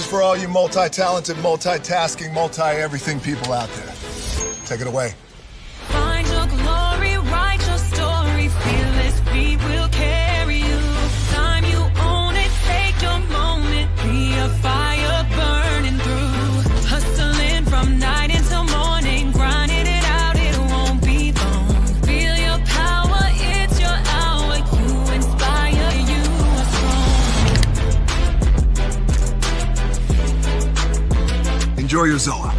is for all you multi-talented, multitasking, multi-everything people out there. Take it away. Find your glory, write your story, fearless, we will carry you. Time you own it, take your moment, be a fire burning through. Hustling from night until morning, grinding it out, it won't be long. Feel your power, it's your hour, you inspire, you are strong. Enjoy your Zoa.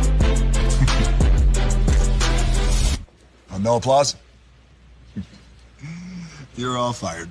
No applause? You're all fired.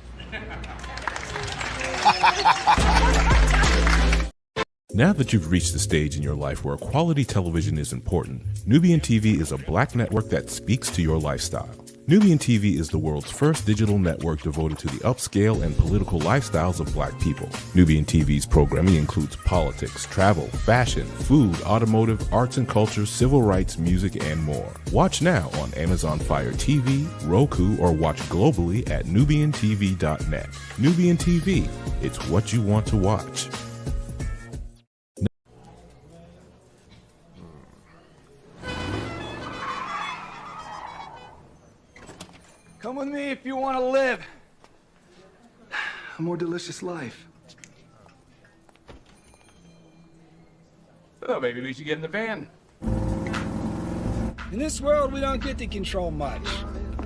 Now that you've reached the stage in your life where quality television is important, Nubian TV is a black network that speaks to your lifestyle. Nubian TV is the world's first digital network devoted to the upscale and political lifestyles of black people. Nubian TV's programming includes politics, travel, fashion, food, automotive, arts and culture, civil rights, music, and more. Watch now on Amazon Fire TV, Roku, or watch globally at nubiantv.net. Nubian TV, it's what you want to watch. Come with me if you want to live a more delicious life. Oh, maybe we should get in the van. In this world, we don't get to control much.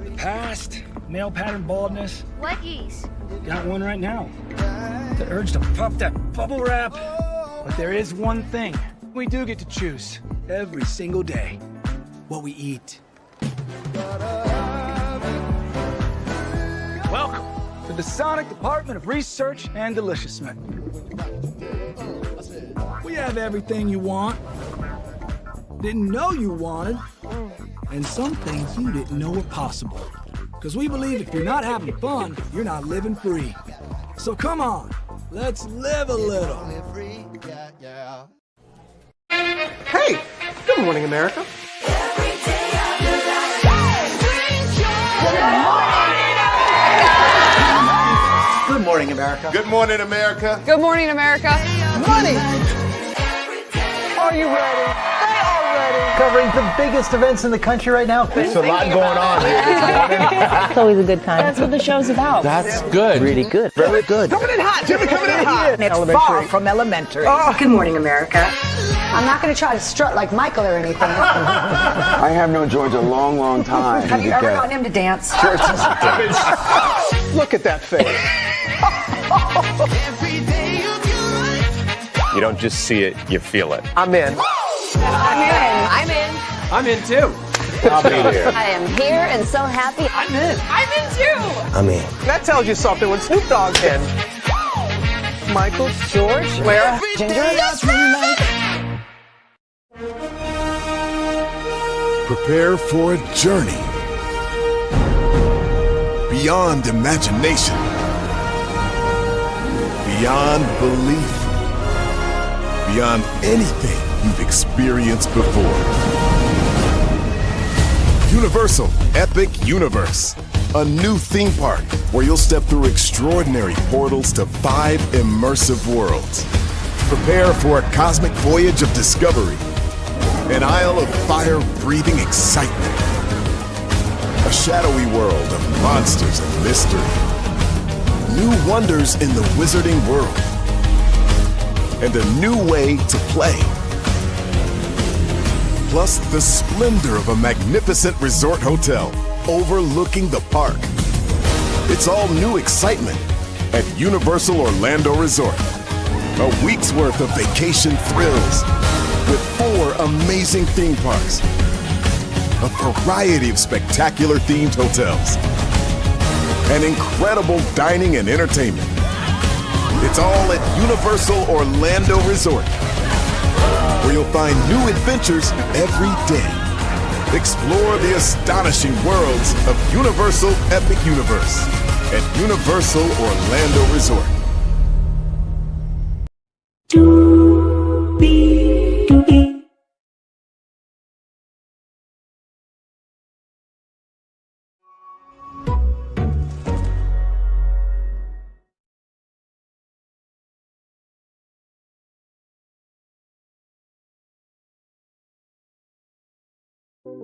The past, male pattern baldness. What geese? Got one right now. The urge to puff that bubble wrap. But there is one thing we do get to choose every single day: what we eat. Welcome to the Sonic Department of Research and Deliciousment. We have everything you want, didn't know you wanted, and some things you didn't know were possible. Because we believe if you're not having fun, you're not living free. So come on, let's live a little. Hey, good morning, America. Good morning, America. Good morning, America. Good morning, America. Money! Are you ready? They are ready. Covering the biggest events in the country right now. There's a lot going on here. It's always a good time. That's what the show's about. That's good. Really good. Very good. Coming in hot, Jimmy, coming in hot. It's far from elementary. Good morning, America. I'm not going to try to strut like Michael or anything. I have known George a long, long time. Have you ever gotten him to dance? Look at that face. You don't just see it, you feel it. I'm in. I'm in. I'm in. I'm in too. I'll be here. I am here and so happy. I'm in. I'm in too. I'm in. That tells you something when Snoop Dogg's in. Michael, George, Lara, Ginger. Prepare for a journey beyond imagination, beyond belief, beyond anything you've experienced before. Universal Epic Universe, a new theme park where you'll step through extraordinary portals to 5 immersive worlds. Prepare for a cosmic voyage of discovery, an isle of fire-breathing excitement, a shadowy world of monsters and mystery, new wonders in the wizarding world, and a new way to play. Plus the splendor of a magnificent resort hotel overlooking the park. It's all new excitement at Universal Orlando Resort. A week's worth of vacation thrills with 4 amazing theme parks, a variety of spectacular themed hotels, and incredible dining and entertainment. It's all at Universal Orlando Resort, where you'll find new adventures every day. Explore the astonishing worlds of Universal Epic Universe at Universal Orlando Resort. Rob,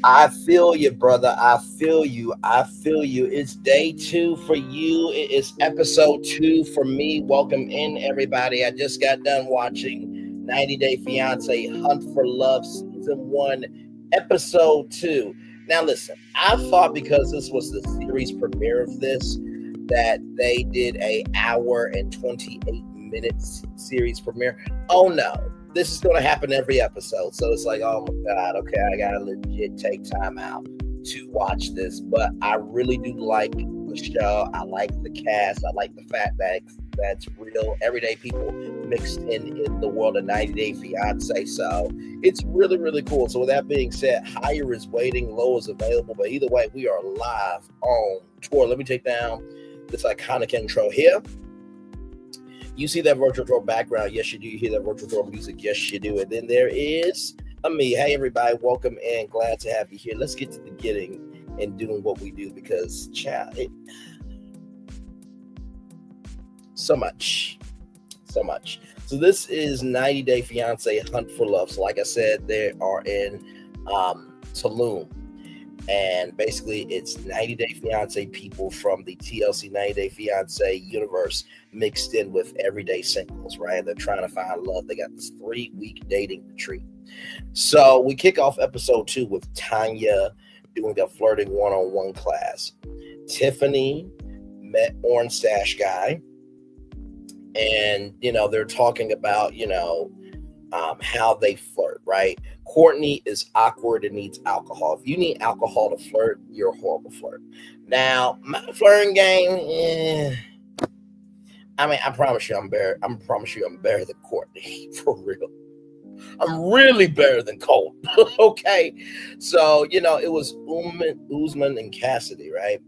I feel you, brother. I feel you. I feel you. It's day 2 for you. It is episode 2 for me. Welcome in, everybody. I just got done watching 90 Day Fiance Hunt for Love Season 1, Episode 2. Now, listen, I thought because this was the series premiere of this, that they did a hour and 28 minutes series premiere. Oh, no. This is going to happen every episode. So it's like, oh my God, okay, I got to legit take time out to watch this. But I really do like the show. I like the cast. I like the fact that that's real everyday people mixed in the world of 90 Day Fiance. So it's really, really cool. So with that being said, Higher is waiting, Low is available. But either way, we are live on tour. Let me take down this iconic intro here. You see that virtual tour background? Yes, you do. You hear that virtual tour music? Yes, you do. And then there is me. Hey, everybody. Welcome in. Glad to have you here. Let's get to the getting and doing what we do because, child, so much. So this is 90 Day Fiance Hunt for Love. So like I said, they are in Tulum. And basically, it's 90 Day Fiance people from the TLC 90 Day Fiance universe mixed in with everyday singles, right? They're trying to find love. They got this 3-week dating retreat. So we kick off episode 2 with Tanya doing a flirting one-on-one class. Tiffany met Orange Stash Guy. And, they're talking about, how they flirt, right? Courtney is awkward and needs alcohol. If you need alcohol to flirt, you're a horrible flirt. Now, my flirting game, I promise you I'm better than Courtney, for real. I'm really better than Colt, okay? So, it was Usman and Cassidy, right?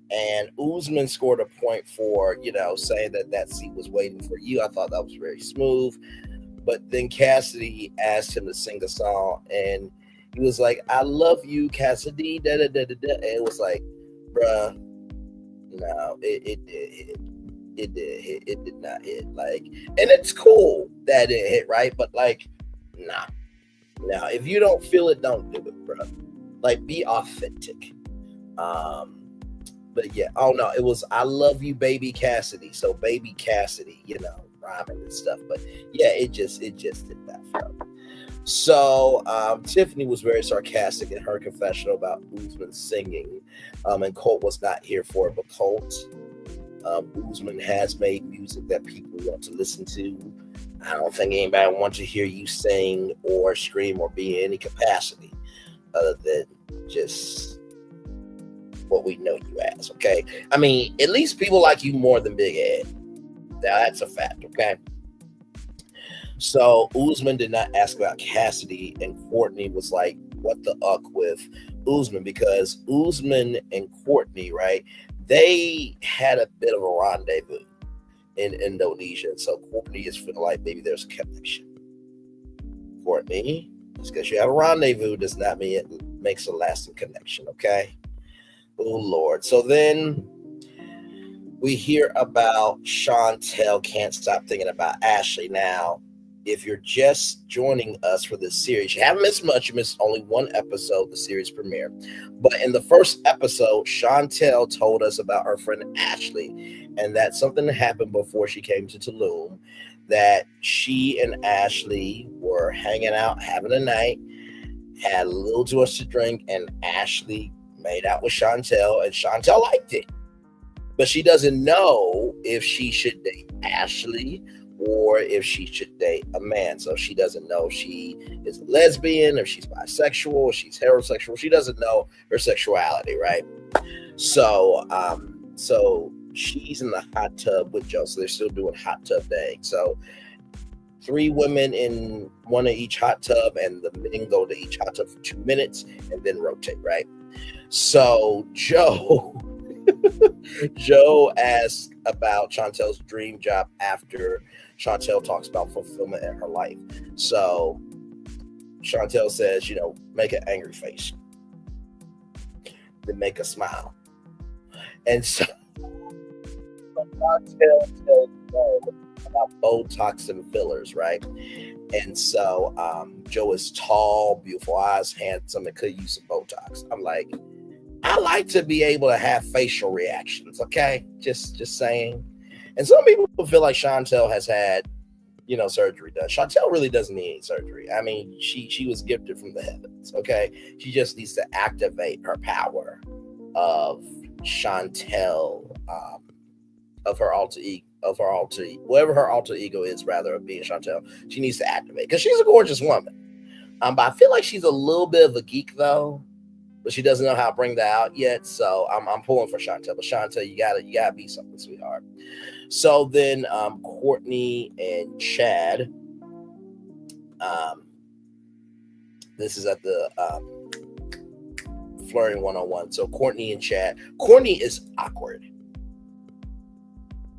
And Usman scored a point for, saying that seat was waiting for you. I thought that was very smooth. But then Cassidy asked him to sing a song, and he was like, "I love you, Cassidy." Da da da da da. And it was like, bruh, no, it did not hit. Like, and it's cool that it hit, right? But like, nah. Now, if you don't feel it, don't do it, bruh. Like, be authentic. But yeah, oh no, it was "I love you, baby Cassidy." So baby Cassidy, rhyming and stuff. But yeah, it just did that for him. So Tiffany was very sarcastic in her confessional about Usman singing, and Colt was not here for it. But Colt, Usman has made music that people want to listen to. I don't think anybody wants to hear you sing or scream or be in any capacity other than just what we know you as, okay? At least people like you more than Big Ed. That's a fact, okay? So Usman did not ask about Cassidy, and Courtney was like, what the uck with Usman? Because Usman and Courtney, right, they had a bit of a rendezvous in Indonesia. So Courtney is feeling like maybe there's a connection. Courtney, just because you have a rendezvous does not mean it makes a lasting connection, okay? Oh, Lord. So then we hear about Chantel can't stop thinking about Ashley. Now, if you're just joining us for this series, you haven't missed much. You missed only one episode, the series premiere. But in the first episode, Chantel told us about her friend Ashley, and that something happened before she came to Tulum, that she and Ashley were hanging out, having a night, had a little too much to drink, and Ashley made out with Chantel, and Chantel liked it. But she doesn't know if she should date Ashley or if she should date a man. So she doesn't know if she is a lesbian, if she's bisexual, or she's heterosexual. She doesn't know her sexuality, right? So she's in the hot tub with Joe. So they're still doing hot tub dating. So 3 women in one of each hot tub, and the men go to each hot tub for 2 minutes and then rotate, right? So Joe asks about Chantel's dream job after Chantel talks about fulfillment in her life. So Chantel says, make an angry face, then make a smile. And so Chantel tells Joe about Botox and fillers, right? And so Joe is tall, beautiful eyes, handsome, and could use some Botox. I'm like, I like to be able to have facial reactions, okay? Just saying. And some people feel like Chantel has had, surgery done. Chantel really doesn't need any surgery. I mean, she was gifted from the heavens, okay? She just needs to activate her power of Chantel, of her alter ego, whatever her alter ego is, rather, of being Chantel. She needs to activate because she's a gorgeous woman. But I feel like she's a little bit of a geek though, but she doesn't know how to bring that out yet. So I'm pulling for Chantel. But Chantel, you gotta be something, sweetheart. So then Courtney and Chad. This is at the Flirting 101. So Courtney and Chad. Courtney is awkward.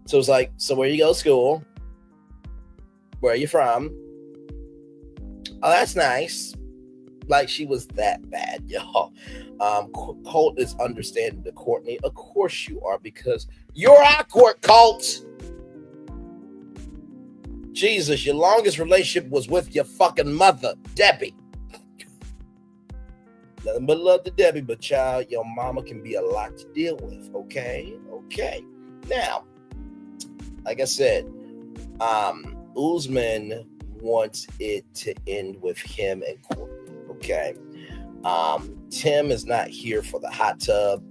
So it's like, so where you go to school? Where are you from? Oh, that's nice. Like she was that bad, y'all. Colt is understanding to Courtney. Of course you are, because you're awkward, Colt. Jesus, your longest relationship was with your fucking mother, Debbie. Nothing but love to Debbie, but child, your mama can be a lot to deal with, okay? Okay. Now, like I said, Usman wants it to end with him and Courtney, okay? Tim is not here for the hot tub,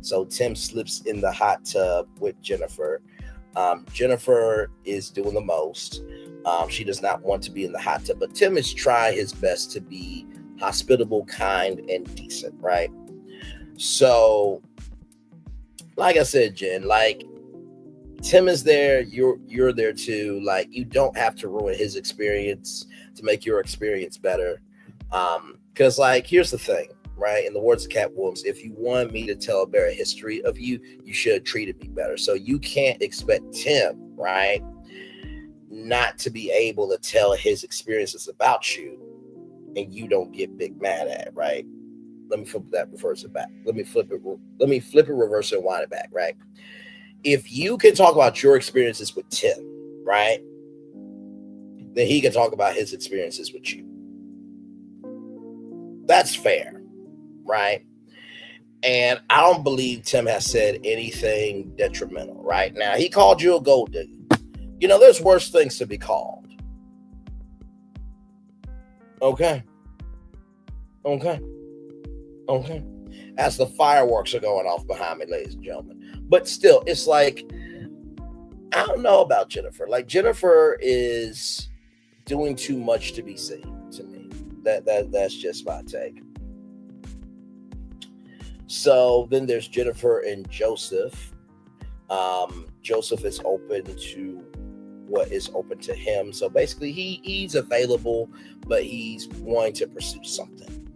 so Tim slips in the hot tub with Jennifer. Jennifer is doing the most. She does not want to be in the hot tub, but Tim is trying his best to be hospitable, kind, and decent, right? So, like I said, Jen, like, Tim is there, you're there too. Like, you don't have to ruin his experience to make your experience better. Because, like, here's the thing, right? In the words of Cat Williams, if you want me to tell a better history of you, you should have treated me better. So you can't expect Tim, right, not to be able to tell his experiences about you, and you don't get big mad at it, right? Let me flip that, reverse it back. Let me flip it, reverse it, and wind it back, right? If you can talk about your experiences with Tim, right, then he can talk about his experiences with you. That's fair, right? And I don't believe Tim has said anything detrimental, right? Now, he called you a gold digger. You know, there's worse things to be called. Okay. As the fireworks are going off behind me, ladies and gentlemen. But still, it's like, I don't know about Jennifer. Like, Jennifer is doing too much to be seen to me. That's just my take. So then there's Jennifer and Joseph. Joseph is open to what is open to him. So basically he's available, but he's wanting to pursue something.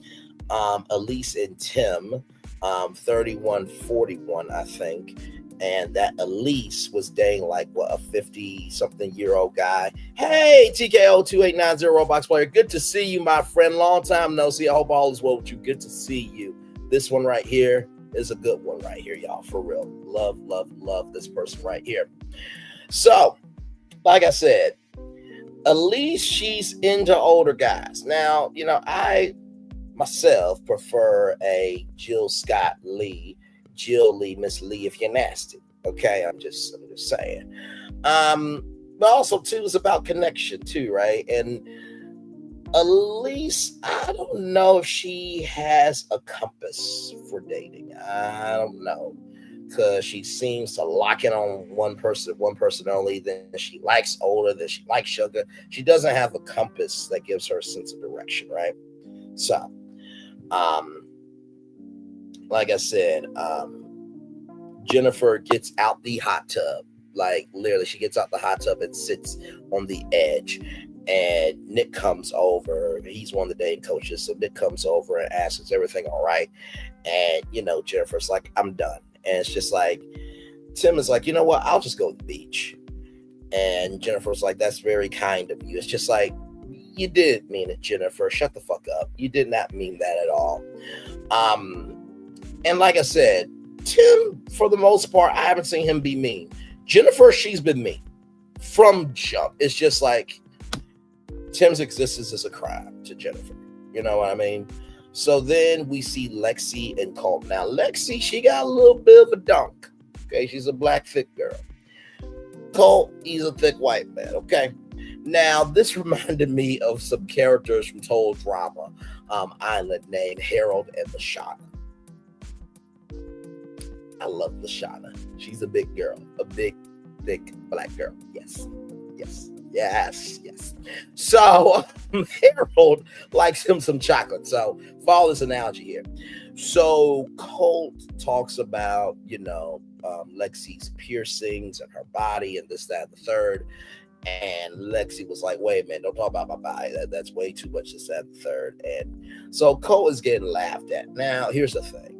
Elise and Tim, 31-41, I think. And that Elise was dating like a 50-something-year-old guy. Hey, TKO2890 Roblox player. Good to see you, my friend. Long time no see. I hope all is well with you. Good to see you. This one right here is a good one right here, y'all. For real. Love this person right here. So, like I said, Elise, she's into older guys. Now, you know, I myself prefer a Jill Lee, Miss Lee, if you're nasty. Okay, I'm just saying. But also too is about connection too, right? And Elise, I don't know if she has a compass for dating. I don't know, because she seems to lock in on one person only. Then she likes older, then she likes younger. She doesn't have a compass that gives her a sense of direction, right? So, like I said, Jennifer gets out the hot tub. Like, literally, she gets out the hot tub and sits on the edge. And Nick comes over. He's one of the dating coaches. So Nick comes over and asks, is everything all right? And, you know, Jennifer's like, I'm done. And it's just like, Tim is like, you know what? I'll just go to the beach. And Jennifer's like, that's very kind of you. It's just like, you did mean it, Jennifer. Shut the fuck up. You did not mean that at all. And like I said, Tim, for the most part, I haven't seen him be mean. Jennifer, she's been me from jump. It's just like Tim's existence is a crime to Jennifer. You know what I mean? So then we see Lexi and Colt. Now, Lexi, she got a little bit of a dunk. Okay, she's a black thick girl. Colt, he's a thick white man. Okay. Now, this reminded me of some characters from Total Drama Island named Harold and Lashana. I love Lashana. She's a big girl, a big, thick black girl. Yes. So Harold likes him some chocolate. So follow this analogy here. So Colt talks about, Lexi's piercings and her body and this, that, and the third. And Lexi was like, wait, man, don't talk about my body. That's way too much, this, that, and the third. And so Colt is getting laughed at. Now, here's the thing.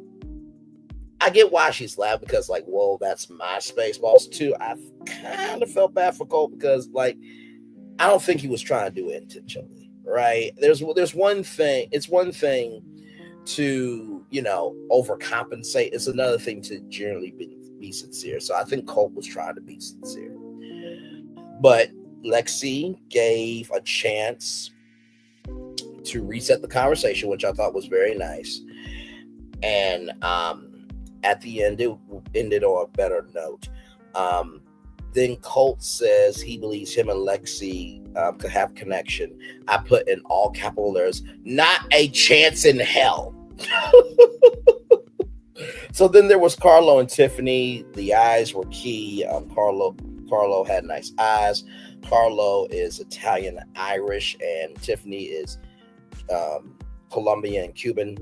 I get why she's laughing because, like, whoa, that's my space. But also, too, I kind of felt bad for Colt because, like, I don't think he was trying to do it intentionally, right? There's one thing. It's one thing to, overcompensate. It's another thing to generally be sincere. So I think Colt was trying to be sincere. But Lexi gave a chance to reset the conversation, which I thought was very nice. And at the end, it ended on a better note. Then Colt says he believes him and Lexi could have connection. I put in all capital letters, not a chance in hell. So then there was Carlo and Tiffany. The eyes were key. Carlo had nice eyes. Carlo is Italian Irish, and Tiffany is Colombian and Cuban.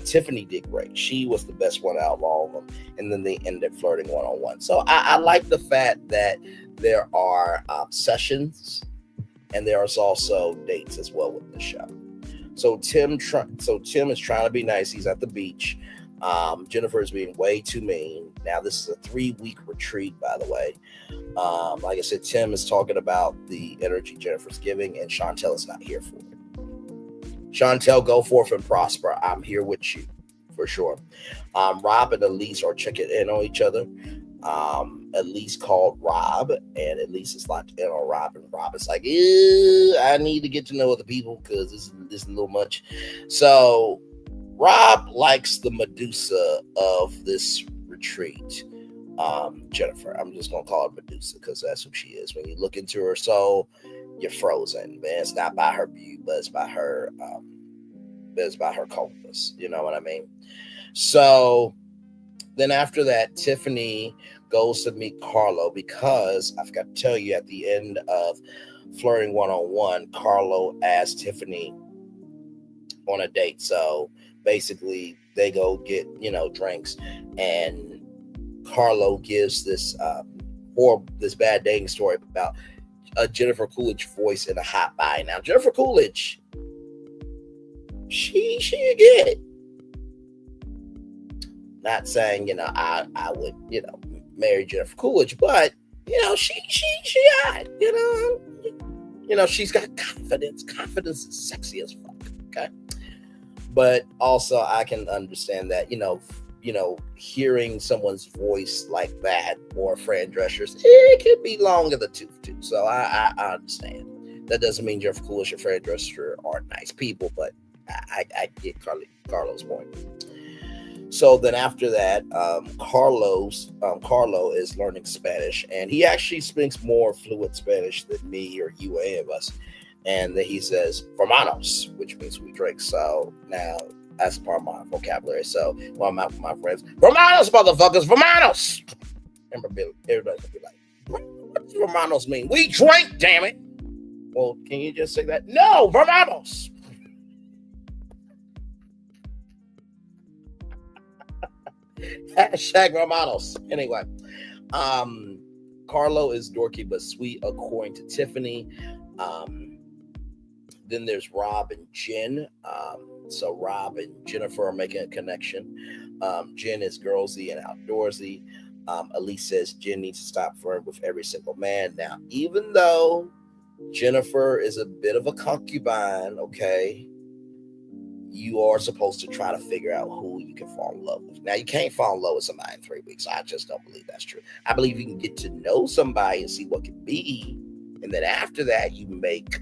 Tiffany did great. She was the best one out of all of them. And then they ended flirting one-on-one. So I like the fact that there are sessions and there is also dates as well with the show. So Tim is trying to be nice. He's at the beach. Jennifer is being way too mean. Now, this is a 3-week retreat, by the way. Like I said, Tim is talking about the energy Jennifer's giving, and Chantel is not here for it. Chantel, go forth and prosper. I'm here with you, for sure. Rob and Elise are checking in on each other. Elise called Rob, and Elise is locked in on Rob, and Rob is like, I need to get to know other people because this is a little much. So Rob likes the Medusa of this retreat. Jennifer, I'm just gonna call her Medusa because that's who she is. When you look into her soul, you're frozen, man. It's not by her beauty, but it's by her coldness. You know what I mean? So then after that, Tiffany goes to meet Carlo because I forgot to tell you at the end of Flirting One-on-One, Carlo asked Tiffany on a date. So basically they go get, drinks, and Carlo gives this bad dating story about a Jennifer Coolidge voice in a hot buy. Now, Jennifer Coolidge, she get it. Not saying, I would, marry Jennifer Coolidge, but, she hot, she's got confidence. Confidence is sexy as fuck, okay? But also I can understand that, hearing someone's voice like that, more Fran Drescher's, it could be long in the tooth too. So I understand. That doesn't mean Jennifer Coolidge and Fran Drescher aren't nice people, but I get Carlo's point. So then after that, Carlo is learning Spanish, and he actually speaks more fluent Spanish than me or you, any of us. And then he says, "Hermanos," which means we drink. So now that's part of my vocabulary. So one of my friends, "Hermanos, motherfuckers, hermanos." Remember, everybody's gonna be like, "What does hermanos mean?" We drink, damn it. Well, can you just say that? No, hermanos. Hashtag hermanos. Anyway, Carlo is dorky but sweet, according to Tiffany. Then there's Rob and Jen. So Rob and Jennifer are making a connection. Jen is girlsy and outdoorsy. Elise says Jen needs to stop flirting with every single man. Now, even though Jennifer is a bit of a concubine, okay, you are supposed to try to figure out who you can fall in love with. Now, you can't fall in love with somebody in 3 weeks. I just don't believe that's true. I believe you can get to know somebody and see what can be, and then after that, you make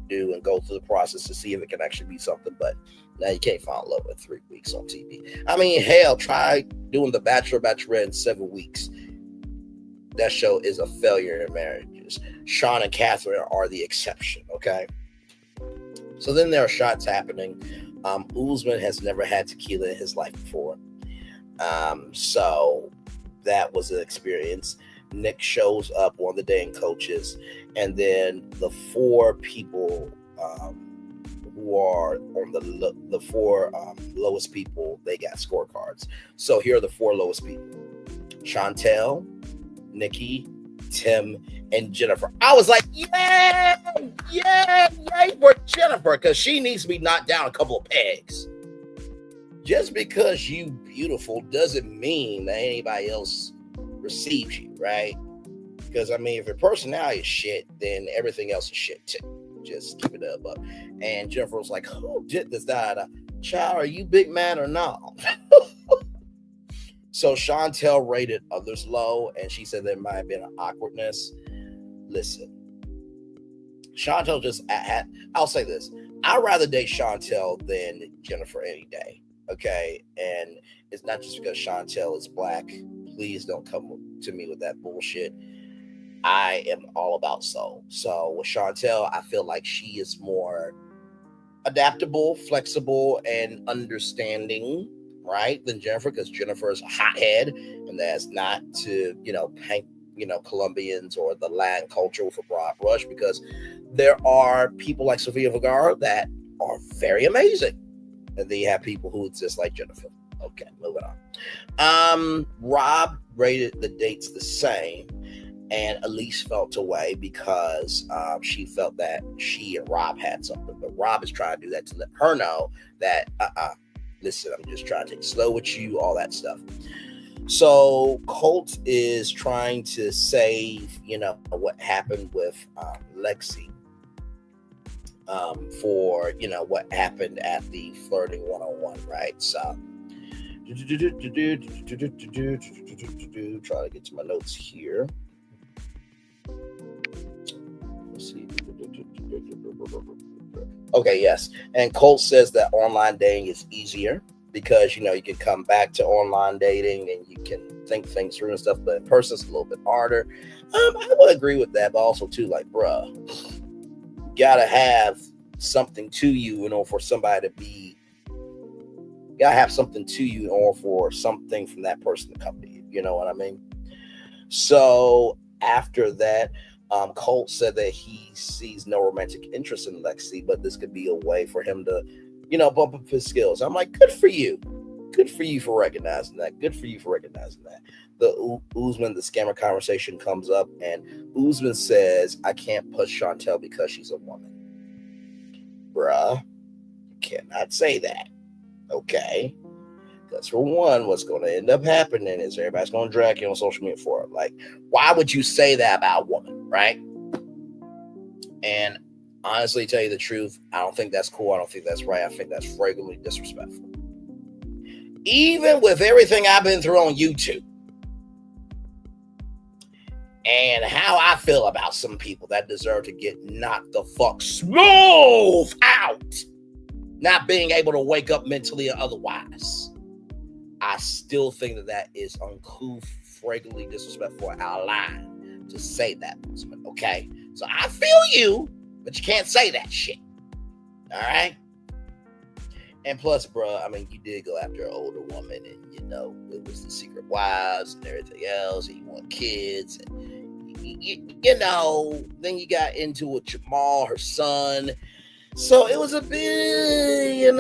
do and go through the process to see if it can actually be something. But now you can't fall in love with 3 weeks on TV. I mean, hell, try doing The Bachelor, Bachelorette in 7 weeks. That show is a failure in marriages. Sean and Catherine are the exception, okay? So then there are shots happening. Usman has never had tequila in his life before. So that was an experience. Nick shows up, one of the dating coaches, and then the 4 people who are on the 4 lowest people, they got scorecards. So here are the 4 lowest people: Chantel, Nikki, Tim, and Jennifer. I was like, yay for Jennifer, because she needs to be knocked down a couple of pegs. Just because you beautiful doesn't mean that anybody else receives you, right? Because, I mean, if your personality is shit, then everything else is shit too. Just keep it up. And Jennifer was like, who did this? Child, are you big man or not? So Chantel rated others low, and she said there might have been an awkwardness. Listen, Chantel I'll say this. I'd rather date Chantel than Jennifer any day, okay? And it's not just because Chantel is black. Please don't come to me with that bullshit. I am all about soul. So with Chantel, I feel like she is more adaptable, flexible, and understanding, right, than Jennifer, because Jennifer is a hothead, and that's not to, paint, Colombians or the Latin culture with a broad brush, because there are people like Sofia Vergara that are very amazing. And then you have people who exist like Jennifer. Okay, moving on. Rob rated the dates the same, and Elise felt away because she felt that she and Rob had something. But Rob is trying to do that to let her know that, listen, I'm just trying to take it slow with you, all that stuff. So Colt is trying to save, what happened with Lexi for, what happened at the flirting 101, right? So try to get to my notes here. Let's see. Okay, yes. And Colt says that online dating is easier because, you can come back to online dating and you can think things through and stuff, but in person it's a little bit harder. I would agree with that, but also too, like, bruh, you gotta have something to you in order for somebody to be, you gotta have something to you in order for something from that person to come to you. You know what I mean? So after that, Colt said that he sees no romantic interest in Lexi, but this could be a way for him to, bump up his skills. I'm like, good for you. Good for you for recognizing that. Good for you for recognizing that. The Usman, the scammer conversation comes up, and Usman says, I can't push Chantel because she's a woman. Bruh, you cannot say that. Okay? Because for one, what's going to end up happening is everybody's going to drag you on social media for it. Like, why would you say that about a woman, right? And honestly, tell you the truth, I don't think that's cool. I don't think that's right. I think that's flagrantly disrespectful. Even with everything I've been through on YouTube and how I feel about some people that deserve to get knocked the fuck smooth out, not being able to wake up mentally or otherwise, I still think that is uncouth, flagrantly disrespectful, out of line to say that, okay? So I feel you, but you can't say that shit, all right? And plus, bro, I mean, you did go after an older woman, and, it was the Secret Wives and everything else, and you want kids, and, then you got into it with Jamal, her son, so it was a bit,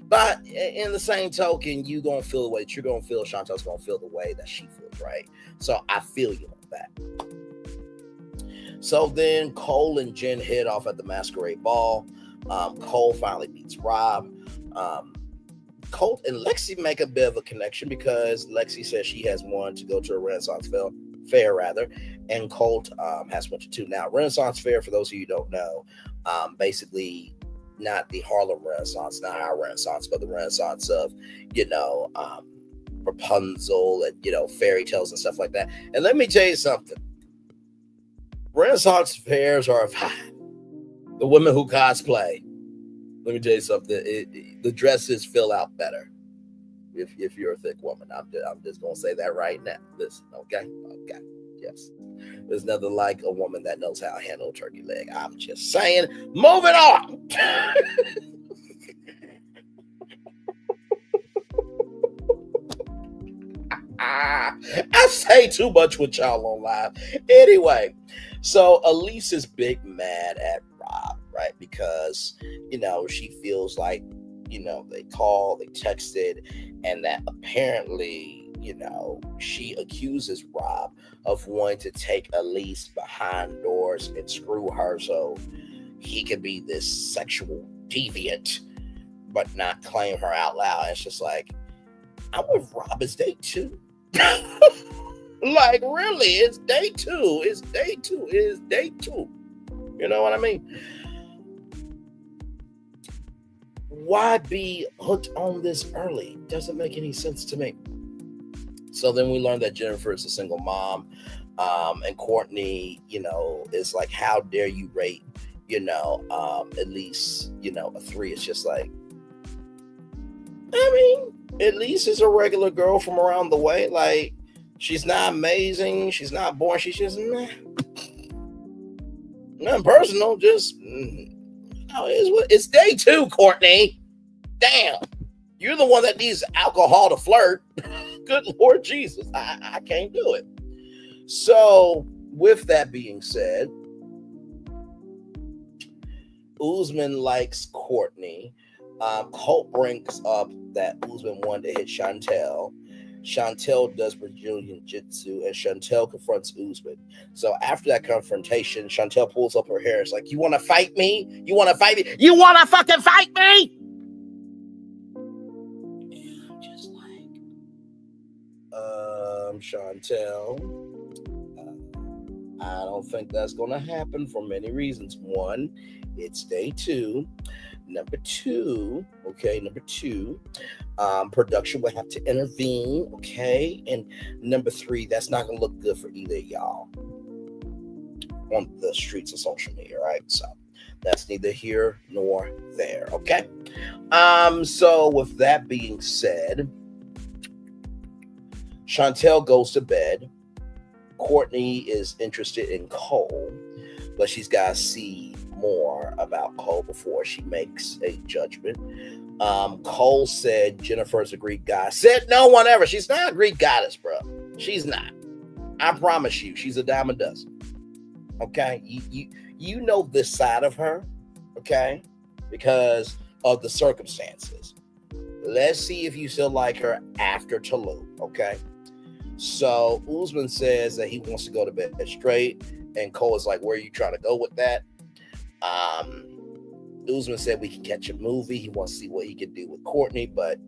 But in the same token, you gonna feel the way that you're gonna feel. Chantel's gonna feel the way that she feels, right? So I feel you on that. So then Cole and Jen head off at the masquerade ball. Cole finally meets Rob. Colt and Lexi make a bit of a connection because Lexi says she has wanted to go to a Renaissance fair, and Colt has wanted to. Now, Renaissance fair, for those of you who don't know, basically not the Harlem Renaissance, not our Renaissance, but the Renaissance of, Rapunzel and, fairy tales and stuff like that. And let me tell you something. Renaissance fairs are a vibe. The women who cosplay, let me tell you something. The dresses fill out better if you're a thick woman. I'm just gonna say that right now. Listen, okay, yes. There's nothing like a woman that knows how to handle a turkey leg. I'm just saying. Moving on. I say too much with y'all on live. Anyway, so Elise is big mad at Rob, right? Because, she feels like, they called, they texted, and that apparently, she accuses Rob of wanting to take Elise behind doors and screw her so he could be this sexual deviant, but not claim her out loud. And it's just like, I'm with Rob. It's day 2. Like, really, it's day 2. It's day 2. It's day 2. You know what I mean? Why be hooked on this early? Doesn't make any sense to me. So then we learned that Jennifer is a single mom. And Courtney, is like, how dare you rate, at least, a 3. It's just like, Elise is a regular girl from around the way. Like, she's not amazing. She's not boring. She's just nothing personal. Just it's day 2, Courtney. Damn, you're the one that needs alcohol to flirt. Good Lord Jesus, I can't do it. So, with that being said, Usman likes Courtney. Colt brings up that Usman wanted to hit Chantel. Chantel does Brazilian Jiu-Jitsu, and Chantel confronts Usman. So after that confrontation, Chantel pulls up her hair. It's like, you want to fight me? You want to fight me? You want to fucking fight me? And I'm just like, Chantel, I don't think that's going to happen for many reasons. One, it's day 2. Number two, production will have to intervene, okay? And number 3, that's not going to look good for either of y'all on the streets of social media, right? So that's neither here nor there, okay? So with that being said, Chantel goes to bed. Courtney is interested in Cole, but she's got to see more about Cole before she makes a judgment. Cole said Jennifer's a Greek goddess. Said no one ever. She's not a Greek goddess, bro. She's not. I promise you, she's a dime a dozen. Okay, you know this side of her, okay, because of the circumstances. Let's see if you still like her after Tulum, okay? So Usman says that he wants to go to bed straight, and Cole is like, where are you trying to go with that? Usman said we can catch a movie. He wants to see what he can do with Courtney, but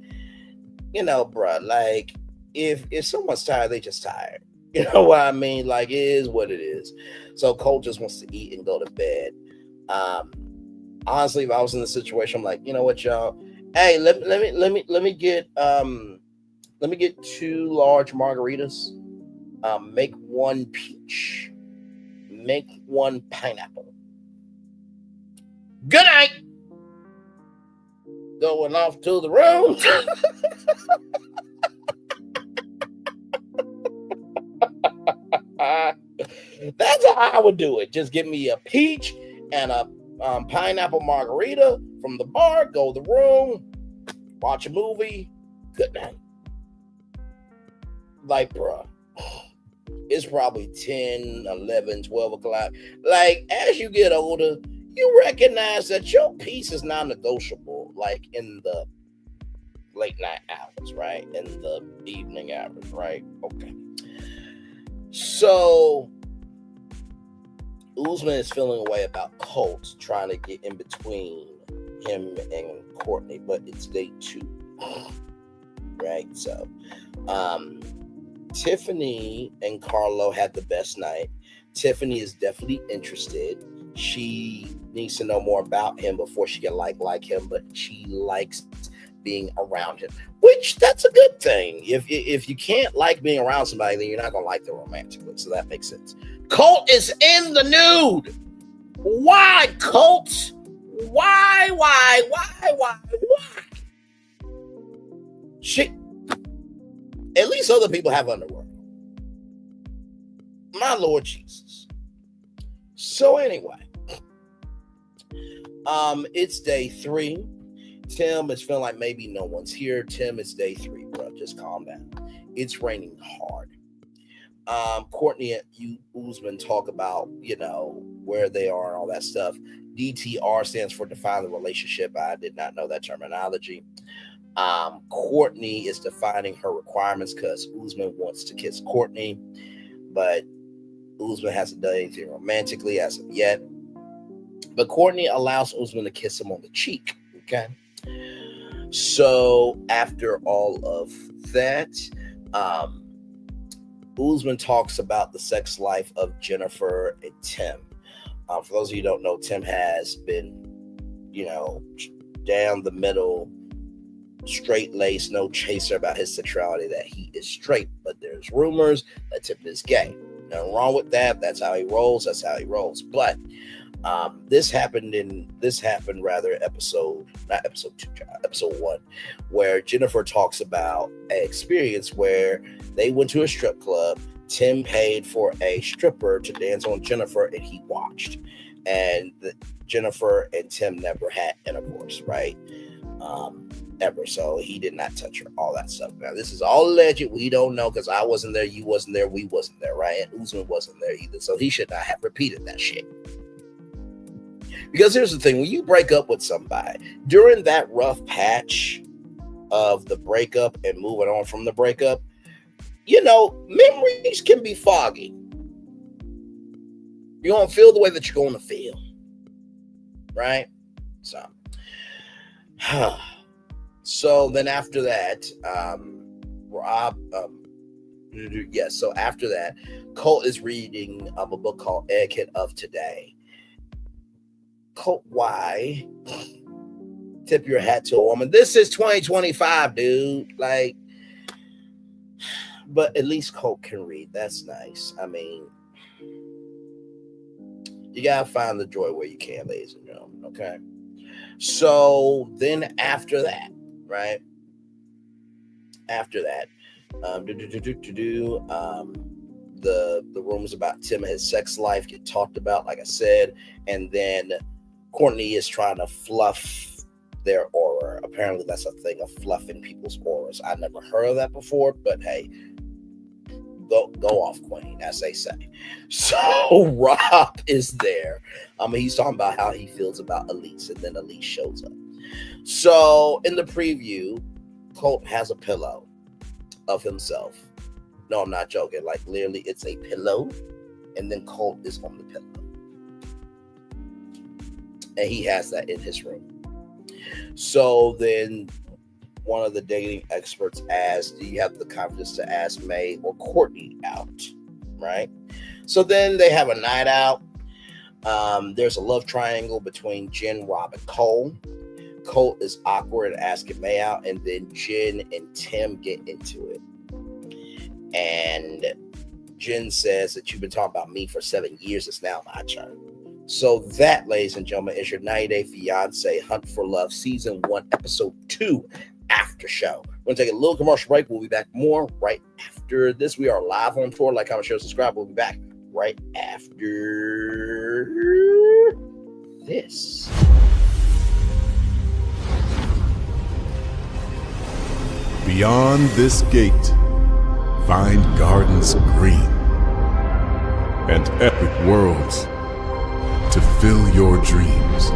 bruh, like if someone's tired, they just tired. You know what I mean? Like, it is what it is. So Cole just wants to eat and go to bed. Honestly, if I was in the situation, I'm like, you know what, y'all? Hey, let me get 2 large margaritas. Make 1 peach. Make 1 pineapple. Good night. Going off to the room. That's how I would do it. Just give me a peach and a pineapple margarita from the bar. Go to the room. Watch a movie. Good night. Like, bro, it's probably 10, 11, 12 o'clock. Like, as you get older, you recognize that your peace is non-negotiable, like in the late night hours, right? In the evening hours, right? Okay. So Usman is feeling a way about Colt trying to get in between him and Courtney, but it's day 2, right? So Tiffany and Carlo had the best night. Tiffany is definitely interested. she needs to know more about him before she can like him, but she likes being around him, which that's a good thing. If you can't like being around somebody, then you're not gonna like them romantically. So that makes sense. Colt is in the nude. Why, Colt? Why? Shit. At least other people have underwear. My Lord Jesus. So anyway, it's day 3. Tim is feeling like maybe no one's here. Tim, it's day 3, bro. Just calm down. It's raining hard. Courtney and Usman talk about, where they are and all that stuff. DTR stands for define the relationship. I did not know that terminology. Courtney is defining her requirements because Usman wants to kiss Courtney, but Usman hasn't done anything romantically as of yet. But Courtney allows Usman to kiss him on the cheek. Okay. So after all of that, Usman talks about the sex life of Jennifer and Tim. For those of you who don't know, Tim has been, down the middle, straight lace, no chaser about his sexuality, that he is straight. But there's rumors that Tim is gay. Nothing wrong with that. That's how he rolls. But this happened episode 1, where Jennifer talks about an experience where they went to a strip club. Tim paid for a stripper to dance on Jennifer, and he watched. And Jennifer and Tim never had intercourse, right? Ever. So he did not touch her, all that stuff. Now, this is all alleged. We don't know because I wasn't there, you wasn't there, we wasn't there, right? And Usman wasn't there either. So he should not have repeated that shit. Because here's the thing, when you break up with somebody, during that rough patch of the breakup and moving on from the breakup, memories can be foggy. You don't feel the way that you're going to feel. Right? So then after that, so after that, Colt is reading a book called Etiquette of Today. Colt, why tip your hat to a woman? This is 2025, dude. But at least Colt can read. That's nice. I mean, you gotta find the joy where you can, ladies and gentlemen. Okay. So then after that, right? After that, the rumors about Tim and his sex life get talked about, like I said, and then Courtney is trying to fluff their aura. Apparently, that's a thing of fluffing people's auras. I never heard of that before, but hey, go off, Queen, as they say. So Rob is there. He's talking about how he feels about Elise, and then Elise shows up. So in the preview, Colt has a pillow of himself. No, I'm not joking. Like, literally, it's a pillow, and then Colt is on the pillow. And he has that in his room. So then one of the dating experts asked, do you have the confidence to ask May or Courtney out? Right? So then they have a night out. There's a love triangle between Jen, Rob, and Cole. Colt is awkward asking May out, and then Jen and Tim get into it. And Jen says that you've been talking about me for 7 years. It's now my turn. So that, ladies and gentlemen, is your 90-Day Fiance Hunt for Love Season 1, Episode 2 after show. We're going to take a little commercial break. We'll be back more right after this. We are live on tour. Like, comment, share, subscribe. We'll be back right after this. Beyond this gate, find gardens green and epic worlds to fill your dreams.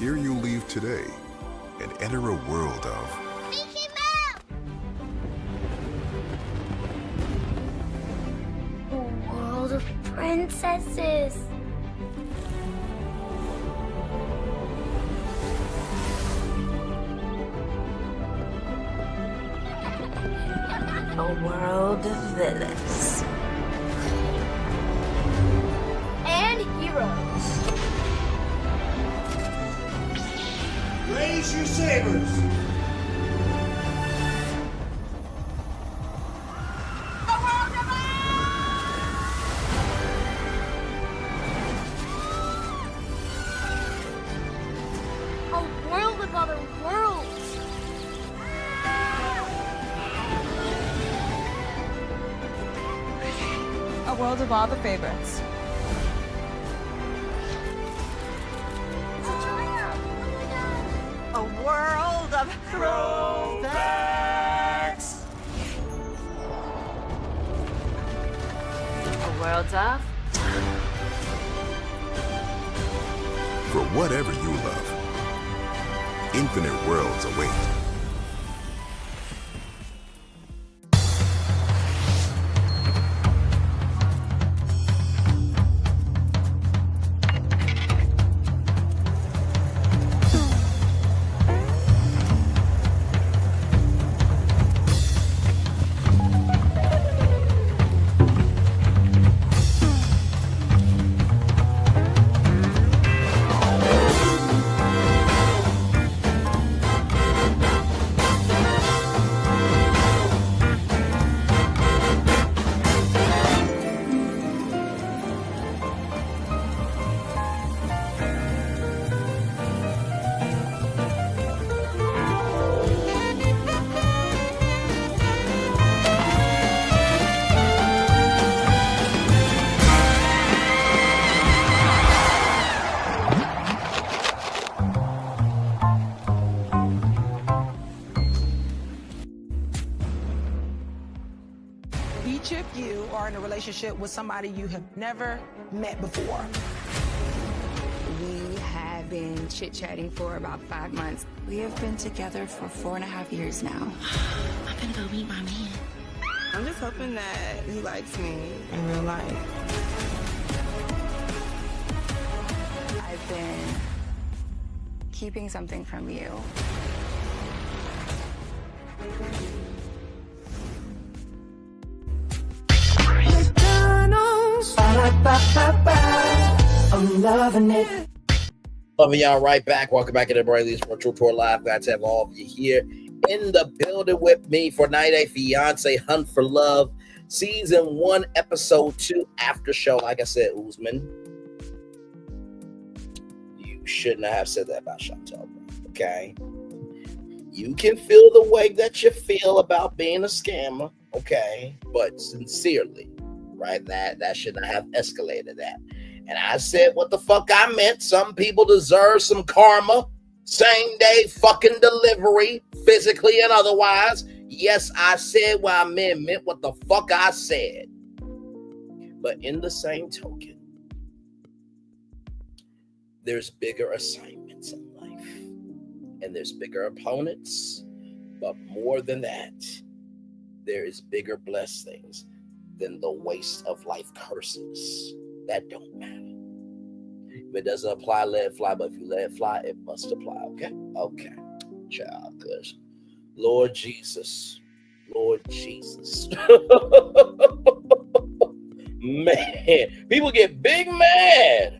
Here you leave today and enter a world of A world of princesses. A world of villains. And heroes. Raise your sabers. A world of other worlds. A world of all the favorites. A world of throwbacks. A world of for whatever you love. Infinite worlds await. Each of you are in a relationship with somebody you have never met before. We have been chit-chatting for about 5 months. We have been together for 4.5 years now. I'm gonna go meet my man. I'm just hoping that he likes me in real life. I've been keeping something from you. I'm loving it. Loving y'all right back. Welcome back to the Elise Virtual Tour Live. Glad to have all of you here in the building with me for 90 Day Fiance Hunt for Love, Season 1, Episode 2, After Show. Like I said, Usman, you shouldn't have said that about Chantel, okay? You can feel the way that you feel about being a scammer, okay? But sincerely, right, that should not have escalated that. And I said what the fuck I meant. Some people deserve some karma. Same day fucking delivery, physically and otherwise. Yes, I said what I meant what the fuck I said. But in the same token, there's bigger assignments in life. And there's bigger opponents. But more than that, there is bigger blessings than the waste of life curses. That don't matter. If it doesn't apply, let it fly. But if you let it fly, it must apply. Okay? Okay. Child, cuz. Lord Jesus. Man, people get big mad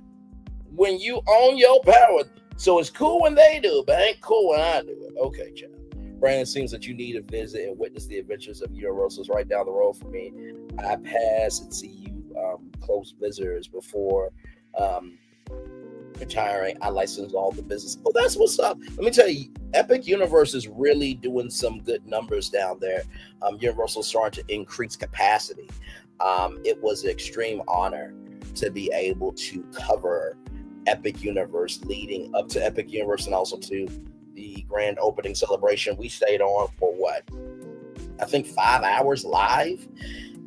when you own your power. So it's cool when they do, but ain't cool when I do it. Okay, child. Brandon, it seems that you need to visit and witness the adventures of Universal's right down the road for me. I pass and see you close visitors before retiring. I license all the business. Oh, that's what's up. Let me tell you, Epic Universe is really doing some good numbers down there. Universal's starting to increase capacity. It was an extreme honor to be able to cover Epic Universe leading up to Epic Universe and also to the grand opening celebration. We stayed on for what? I think 5 hours live.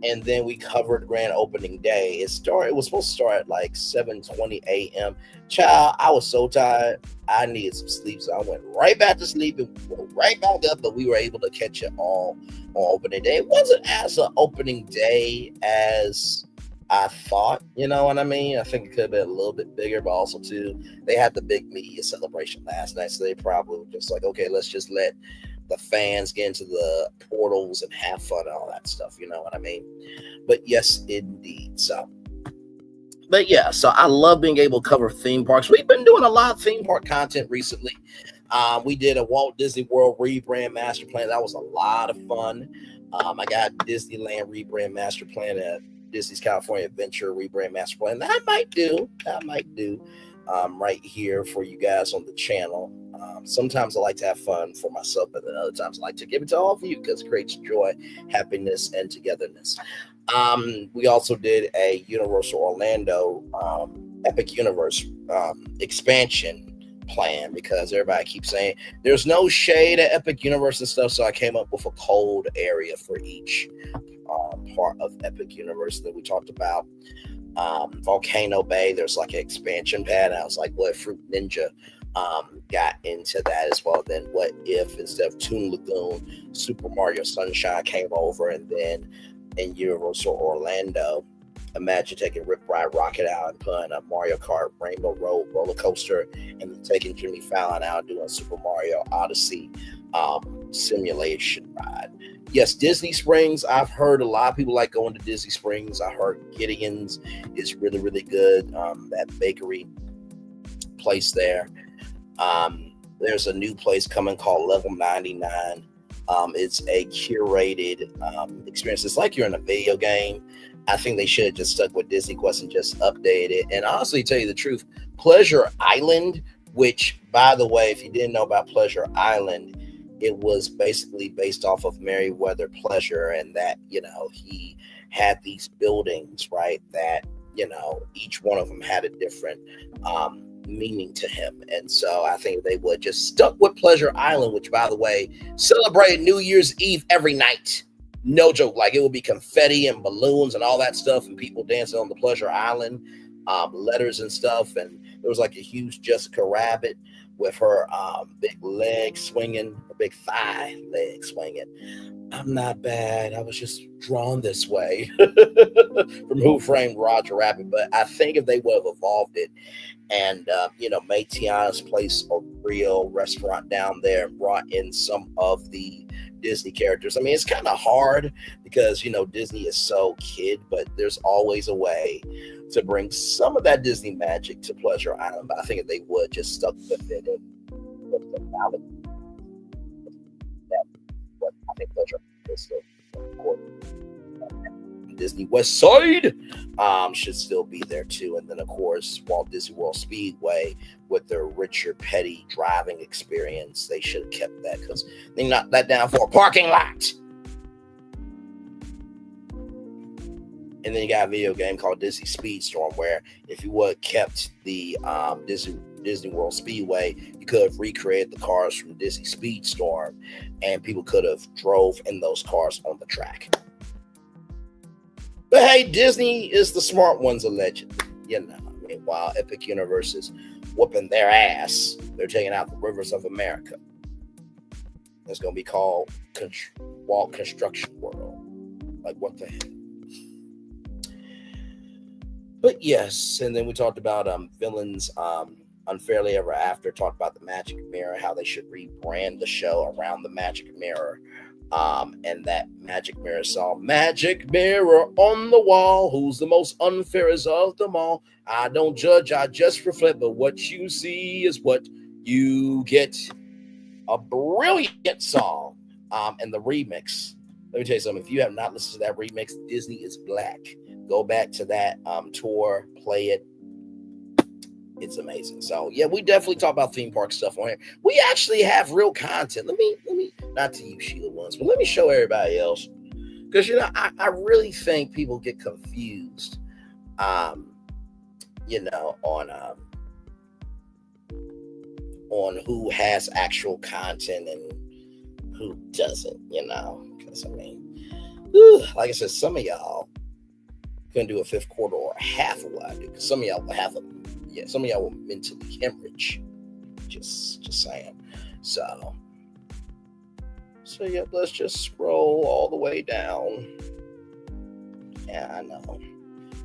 And then we covered grand opening day. It was supposed to start at like 7:20 a.m. Child, I was so tired. I needed some sleep, so I went right back to sleep and went right back up. But we were able to catch it all on opening day. It wasn't as an opening day as I thought. You know what I mean? I think it could have been a little bit bigger, but also too, they had the big media celebration last night, so they probably were just like, okay, let's just let the fans get into the portals and have fun and all that stuff. You know what I mean? But yes, indeed. So I love being able to cover theme parks. We've been doing a lot of theme park content recently. We did a Walt Disney World rebrand master plan. That was a lot of fun. I got Disneyland rebrand master plan at Disney's California Adventure rebrand master plan. That I might do right here for you guys on the channel. Sometimes I like to have fun for myself, but then other times I like to give it to all of you because it creates joy, happiness, and togetherness. We also did a Universal Orlando Epic Universe expansion plan because everybody keeps saying there's no shade at Epic Universe and stuff, so I came up with a cold area for each part of Epic Universe that we talked about. Volcano Bay, there's like an expansion pad. I was like, what if Fruit Ninja got into that as well? Then what if instead of Toon Lagoon, Super Mario Sunshine came over? And then in Universal Orlando, imagine taking Rip Ride Rocket out and putting a Mario Kart Rainbow Road roller coaster, and then taking Jimmy Fallon out and doing Super Mario Odyssey simulation ride. Yes, Disney Springs. I've heard a lot of people like going to Disney Springs. I heard Gideon's is really, really good. That bakery place there. There's a new place coming called Level 99. It's a curated experience. It's like you're in a video game. I think they should have just stuck with Disney Quest and just updated it. And honestly, tell you the truth, Pleasure Island, which, by the way, if you didn't know about Pleasure Island, it was basically based off of Meriwether Pleasure, and that, you know, he had these buildings, right, that, you know, each one of them had a different meaning to him. And so I think they would just stuck with Pleasure Island, which, by the way, celebrated New Year's Eve every night. No joke. Like, it would be confetti and balloons and all that stuff, and people dancing on the Pleasure Island, letters and stuff. And there was like a huge Jessica Rabbit with her big leg swinging, a big thigh leg swinging. I'm not bad. I was just drawn this way from Who Framed Roger Rabbit. But I think if they would have evolved it and, you know, made Tiana's Place a real restaurant down there and brought in some of the Disney characters. I mean, it's kind of hard because, you know, Disney is so kid, but there's always a way to bring some of that Disney magic to Pleasure Island. But I think if they would just stuck with it and with the knowledge, but I think Pleasure Island is still important. Disney West Side should still be there too. And then, of course, Walt Disney World Speedway with their richer, petty driving experience. They should have kept that because they knocked that down for a parking lot. And then you got a video game called Disney Speedstorm, where if you would have kept the Disney World Speedway, you could have recreated the cars from Disney Speedstorm, and people could have drove in those cars on the track. But hey, Disney is the smart ones, allegedly. You know, I mean, while Epic Universe is whooping their ass, they're taking out the rivers of America. It's going to be called Walt Construction World. Like, what the heck? But yes, and then we talked about Villains Unfairly Ever After, talked about the Magic Mirror, how they should rebrand the show around the Magic Mirror. And that Magic Mirror song, Magic Mirror on the wall, who's the most unfairest of them all? I don't judge, I just reflect, but what you see is what you get. A brilliant song. And the remix, let me tell you something, if you have not listened to that remix, Disney is Black. Go back to that tour, play it. It's amazing. So yeah, we definitely talk about theme park stuff on here. We actually have real content. Let me not to you, Sheila, once, but let me show everybody else. Because, you know, I really think people get confused, you know, on who has actual content and who doesn't, you know. Because, I mean, Like I said, some of y'all couldn't do a fifth quarter or a half of what I do. Because some of y'all will some of y'all will mentally hemorrhage. Just saying. So yeah, let's just scroll all the way down. Yeah, I know.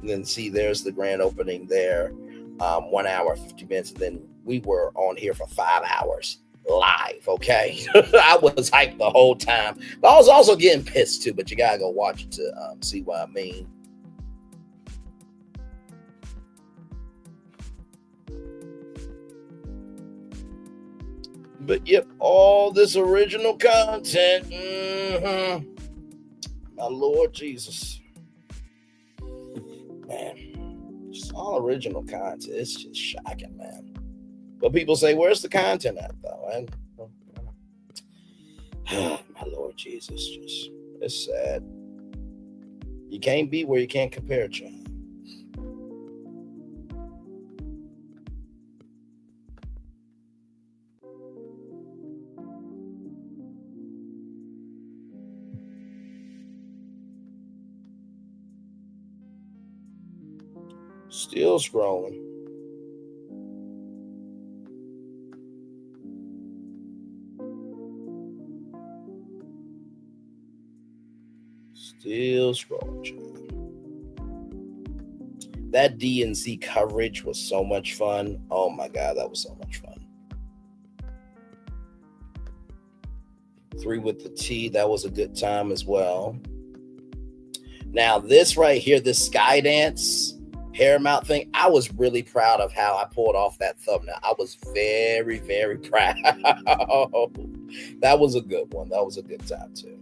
And then see, there's the grand opening there. 1 hour, 50 minutes. And then we were on here for 5 hours live. Okay. I was hyped the whole time. But I was also getting pissed too. But you gotta go watch it to see what I mean. But yep, all this original content. My Lord Jesus. Man, just all original content. It's just shocking, man. But people say, where's the content at, though? And my Lord Jesus, just it's sad. You can't be where you can't compare, John. Still scrolling. Still scrolling. That DNC coverage was so much fun. Oh my God, that was so much fun. 3 with the T, that was a good time as well. Now this right here, this sky dance hair mount thing, I was really proud of how I pulled off that thumbnail. I was very, very proud. That was a good one. That was a good time too.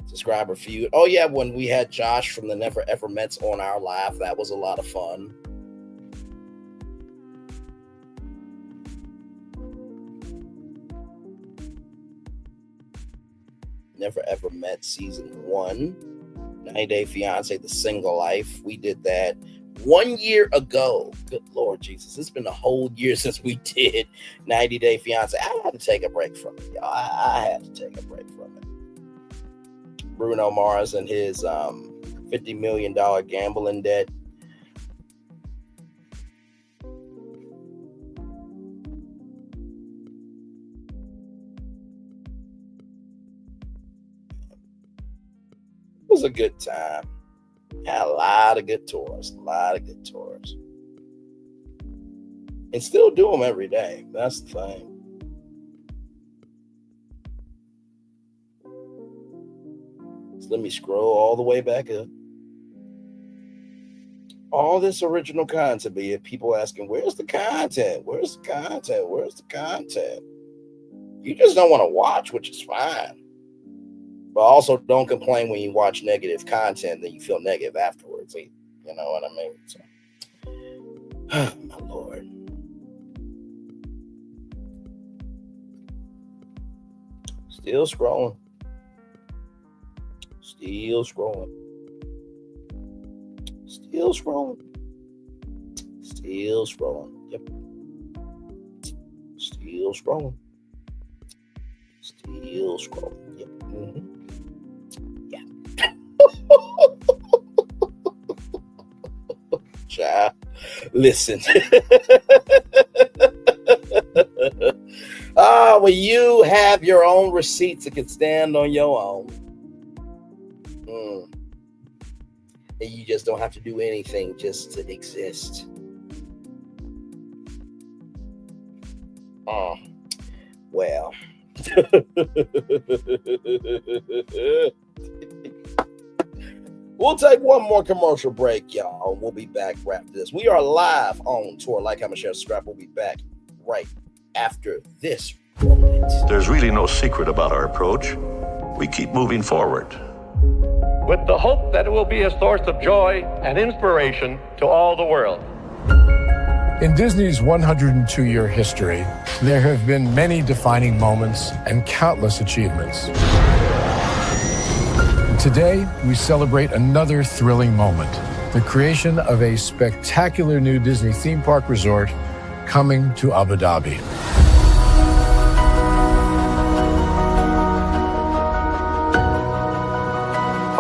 Subscriber feud. Oh yeah, when we had Josh from the Never Ever Mets on our live, that was a lot of fun. Never Ever Met season 1. 90 Day Fiance, The Single Life. We did that 1 year ago. Good Lord Jesus. It's been a whole year since we did 90 Day Fiance. I had to take a break from it, y'all. I had to take a break from it. Bruno Mars and his $50 million gambling debt. It was a good time. Had a lot of good tours. And still do them every day. That's the thing. So let me scroll all the way back up. All this original content, but yet people asking, where's the content? Where's the content? Where's the content? You just don't want to watch, which is fine. But also don't complain when you watch negative content, then you feel negative afterwards. You know what I mean? So, my Lord. Still scrolling. Still scrolling. Still scrolling. Still scrolling. Yep. Still scrolling. Still scrolling. Yep. Mm-hmm. Child, listen. Well, you have your own receipts that can stand on your own. And you just don't have to do anything just to exist. Well. We'll take one more commercial break, y'all. We'll be back right after this. We are live on tour. Like, comment, share, subscribe. We'll be back right after this moment. There's really no secret about our approach. We keep moving forward, with the hope that it will be a source of joy and inspiration to all the world. In Disney's 102-year history, there have been many defining moments and countless achievements. Today, we celebrate another thrilling moment, the creation of a spectacular new Disney theme park resort coming to Abu Dhabi.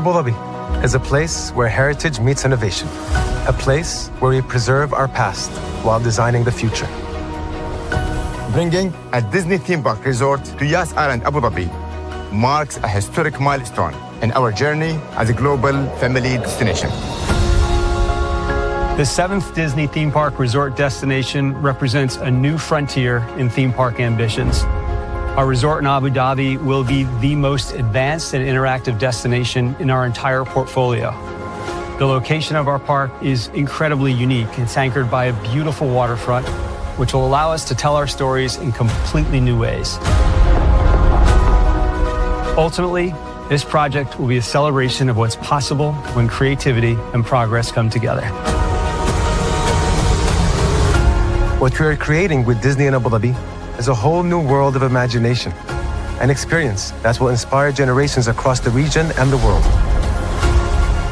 Abu Dhabi is a place where heritage meets innovation, a place where we preserve our past while designing the future. Bringing a Disney theme park resort to Yas Island, Abu Dhabi marks a historic milestone in our journey as a global family destination. The 7th Disney theme park resort destination represents a new frontier in theme park ambitions. Our resort in Abu Dhabi will be the most advanced and interactive destination in our entire portfolio. The location of our park is incredibly unique. It's anchored by a beautiful waterfront, which will allow us to tell our stories in completely new ways. Ultimately, this project will be a celebration of what's possible when creativity and progress come together. What we are creating with Disney in Abu Dhabi is a whole new world of imagination, an experience that will inspire generations across the region and the world.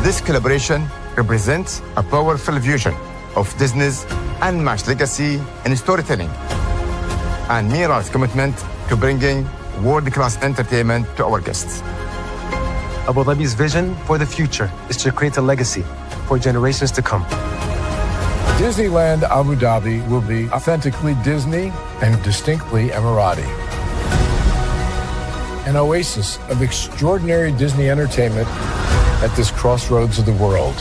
This collaboration represents a powerful fusion of Disney's unmatched legacy in storytelling and Mira's commitment to bringing world-class entertainment to our guests. Abu Dhabi's vision for the future is to create a legacy for generations to come. Disneyland Abu Dhabi will be authentically Disney and distinctly Emirati. An oasis of extraordinary Disney entertainment at this crossroads of the world.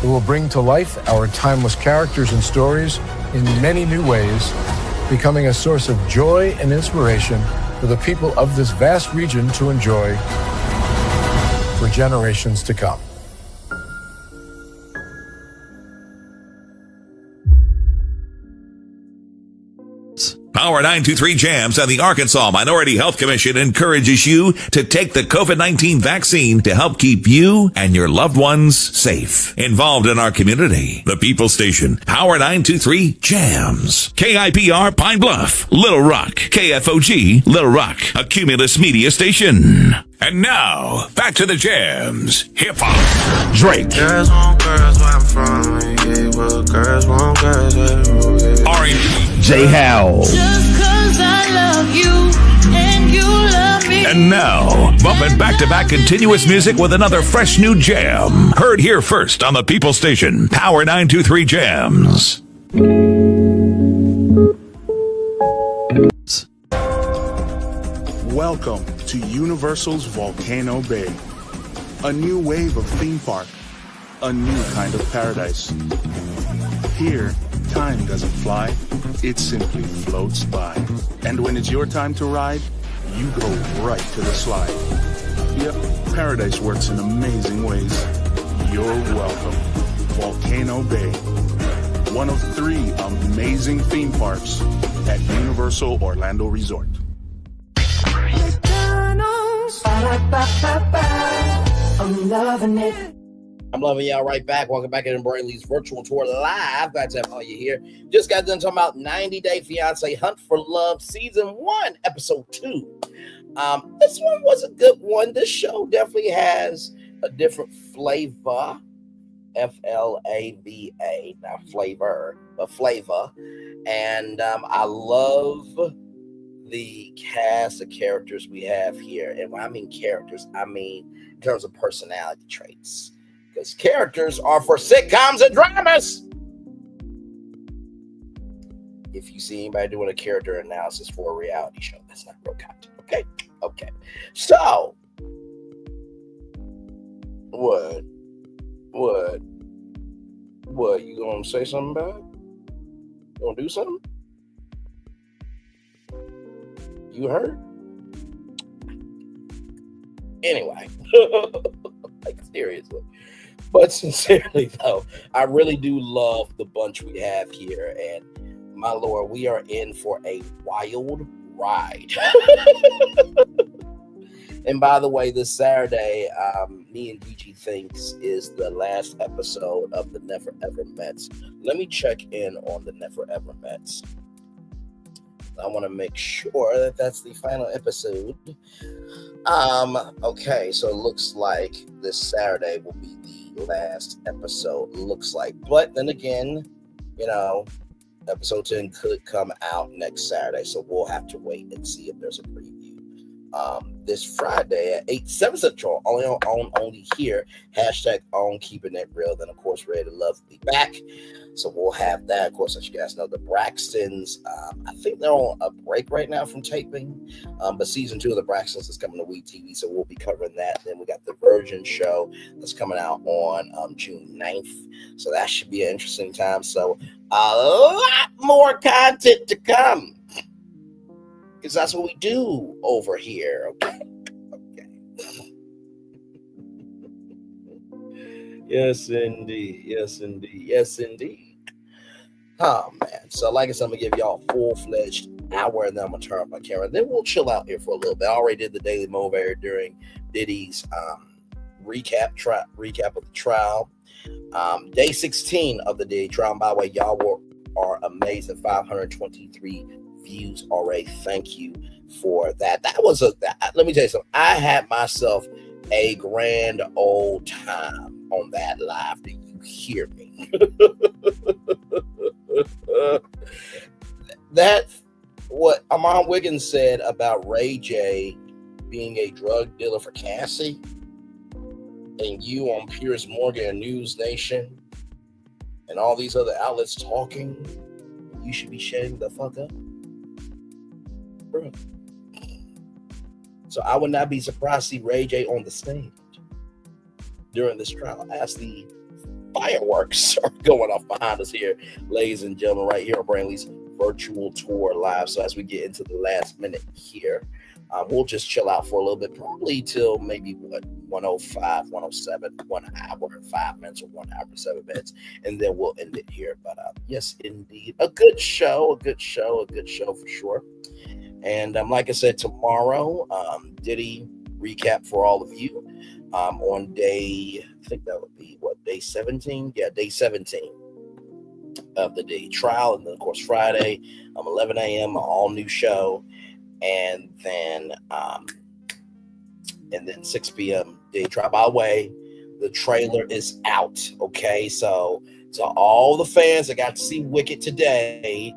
It will bring to life our timeless characters and stories in many new ways, becoming a source of joy and inspiration for the people of this vast region to enjoy for generations to come. Power 923 Jams and the Arkansas Minority Health Commission encourages you to take the COVID-19 vaccine to help keep you and your loved ones safe. Involved in our community, the People Station, Power 923 Jams, KIPR Pine Bluff, Little Rock, KFOG Little Rock, a Cumulus Media Station. And now, back to the jams. Hip-hop. Drake. Girls want girls where I'm from. Yeah, well, girls want girls where R&B. J. Howell. Just 'cause I love you and you love me. And now, bumping back-to-back continuous music with another fresh new jam. Heard here first on the People Station, Power 923 Jams. Welcome to Universal's Volcano Bay. A new wave of theme park. A new kind of paradise. Here, time doesn't fly. It simply floats by. And when it's your time to ride, you go right to the slide. Yep, paradise works in amazing ways. You're welcome. Volcano Bay. One of 3 amazing theme parks at Universal Orlando Resort. I'm loving it. I'm loving y'all right back. Welcome back to Lee's virtual tour live. Glad to have all you here. Just got done talking about 90 Day Fiance Hunt for Love Season 1, Episode 2. This one was a good one. This show definitely has a different flavor. F-L-A-V-A. Not flavor, but flavor. And I love the cast of characters we have here. And when I mean characters, I mean in terms of personality traits. Because characters are for sitcoms and dramas. If you see anybody doing a character analysis for a reality show, that's not real content. Okay. So, what? You gonna say something about it? You gonna do something? You heard? Anyway, like seriously. But sincerely, though, I really do love the bunch we have here. And my Lord, we are in for a wild ride. And by the way, this Saturday, me and Gigi thinks is the last episode of the Never Ever Mets. Let me check in on the Never Ever Mets. I want to make sure that that's the final episode. Okay, so it looks like this Saturday will be the last episode, looks like. But then again, you know, episode 10 could come out next Saturday, so we'll have to wait and see if there's a preview. this Friday at 7 Central, only here. Hashtag on Keeping It Real. Then, of course, Ready to Love will be back. So we'll have that. Of course, as you guys know, the Braxtons, I think they're on a break right now from taping. But season 2 of the Braxtons is coming to WE TV, so we'll be covering that. Then we got the Virgin show that's coming out on June 9th. So that should be an interesting time. So a lot more content to come, because that's what we do over here. Okay. Yes, indeed. Yes, indeed. Yes, indeed. Oh, man. So, like I said, I'm going to give y'all a full-fledged hour, and then I'm going to turn off my camera. Then we'll chill out here for a little bit. I already did the Daily Mover during Diddy's recap of the trial. Day 16 of the Diddy trial. And by the way, y'all are amazing. 523 views already. Thank you for that. Let me tell you something. I had myself a grand old time on that live. Do you hear me? That's what Amon Wiggins said about Ray J being a drug dealer for Cassie, and you on Piers Morgan and News Nation and all these other outlets talking. You should be shutting the fuck up, bro. So I would not be surprised to see Ray J on the stage during this trial as the fireworks are going off behind us here, ladies and gentlemen, right here on Brantley's virtual tour live. So as we get into the last minute here, we'll just chill out for a little bit, probably till maybe 105, 107, 1 hour and 5 minutes, or 1 hour and 7 minutes, and then we'll end it here. But yes, indeed, a good show for sure. And like I said, tomorrow, Diddy recap for all of you on day, I think that would be day 17? Yeah, day 17 of the Diddy trial. And then, of course, Friday, 11 a.m., all new show. And then 6 p.m. Diddy trial. By the way, the trailer is out. Okay, so all the fans that got to see Wicked today,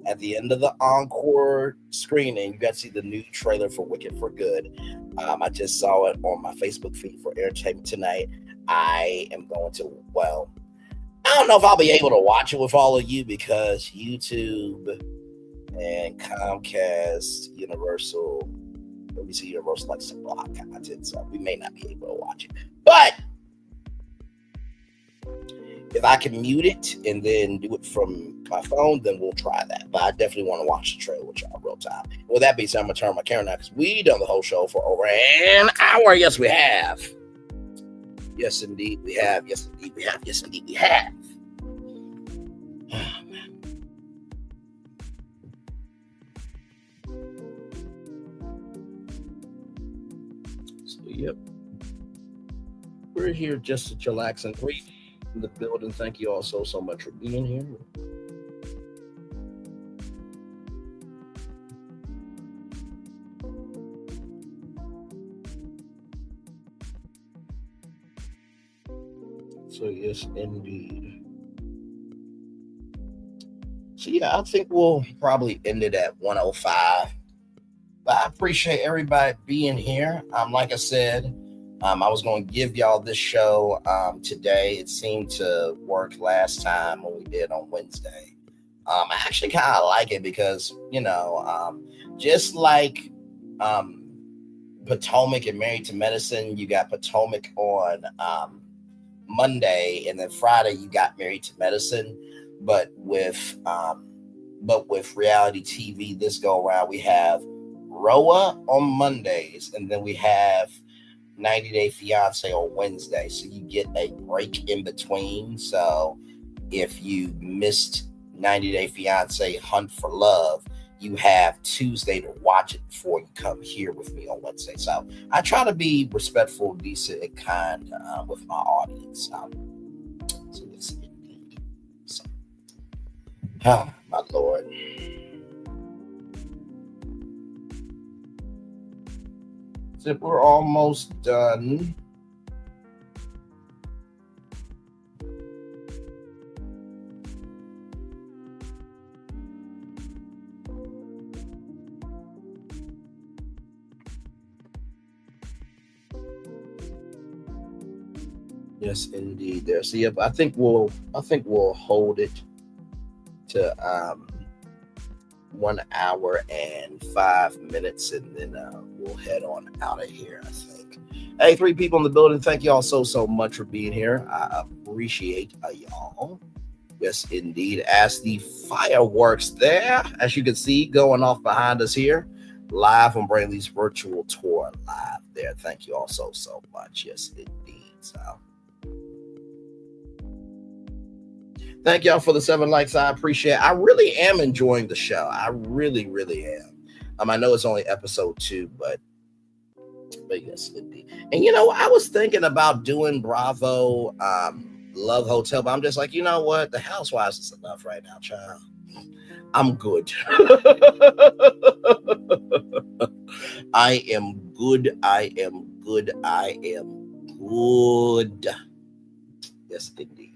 at the end of the encore screening, you got to see the new trailer for Wicked for Good. I just saw it on my Facebook feed for Entertainment Tonight. I am going to, I don't know if I'll be able to watch it with all of you, because YouTube and Comcast, Universal likes to block content, so we may not be able to watch it. But if I can mute it and then do it from my phone, then we'll try that. But I definitely want to watch the trailer with y'all real time. With that being said, I'm going to turn my camera now, because we done the whole show for over an hour. Yes, we have. Yes, indeed, we have. Yes, indeed, we have. Yes, indeed, we have. Oh, man. So, yep. We're here just to chillax and read in the building. Thank you all so much for being here. So yes, indeed. So yeah, I think we'll probably end it at 105. But I appreciate everybody being here. Like I said, I was going to give y'all this show today. It seemed to work last time when we did on Wednesday. I actually kind of like it because, just like Potomac and Married to Medicine, you got Potomac on Monday, and then Friday you got Married to Medicine. But with reality TV this go around, we have Roa on Mondays, and then we have 90 Day Fiance on Wednesday. So you get a break in between. So if you missed 90 Day Fiance Hunt for Love, you have Tuesday to watch it before you come here with me on Wednesday. So I try to be respectful, decent, and kind with my audience. So yes, indeed. So, my Lord. So we're almost done. Yes, indeed. There. So yep, I think we'll hold it to 1 hour and 5 minutes, and then we'll head on out of here, I think. Hey, 3 people in the building. Thank you all so much for being here. I appreciate y'all. Yes, indeed. As the fireworks there, as you can see, going off behind us here, live on Brainley's virtual tour live there. Thank you all so much. Yes, indeed. So thank y'all for the 7 likes. I appreciate it. I really am enjoying the show. I really am. I know it's only episode 2, but yes, indeed. And I was thinking about doing Bravo Love Hotel, but I'm just like, you know what? The Housewives is enough right now, child. I'm good. I am good. I am good. I am good. Yes, indeed.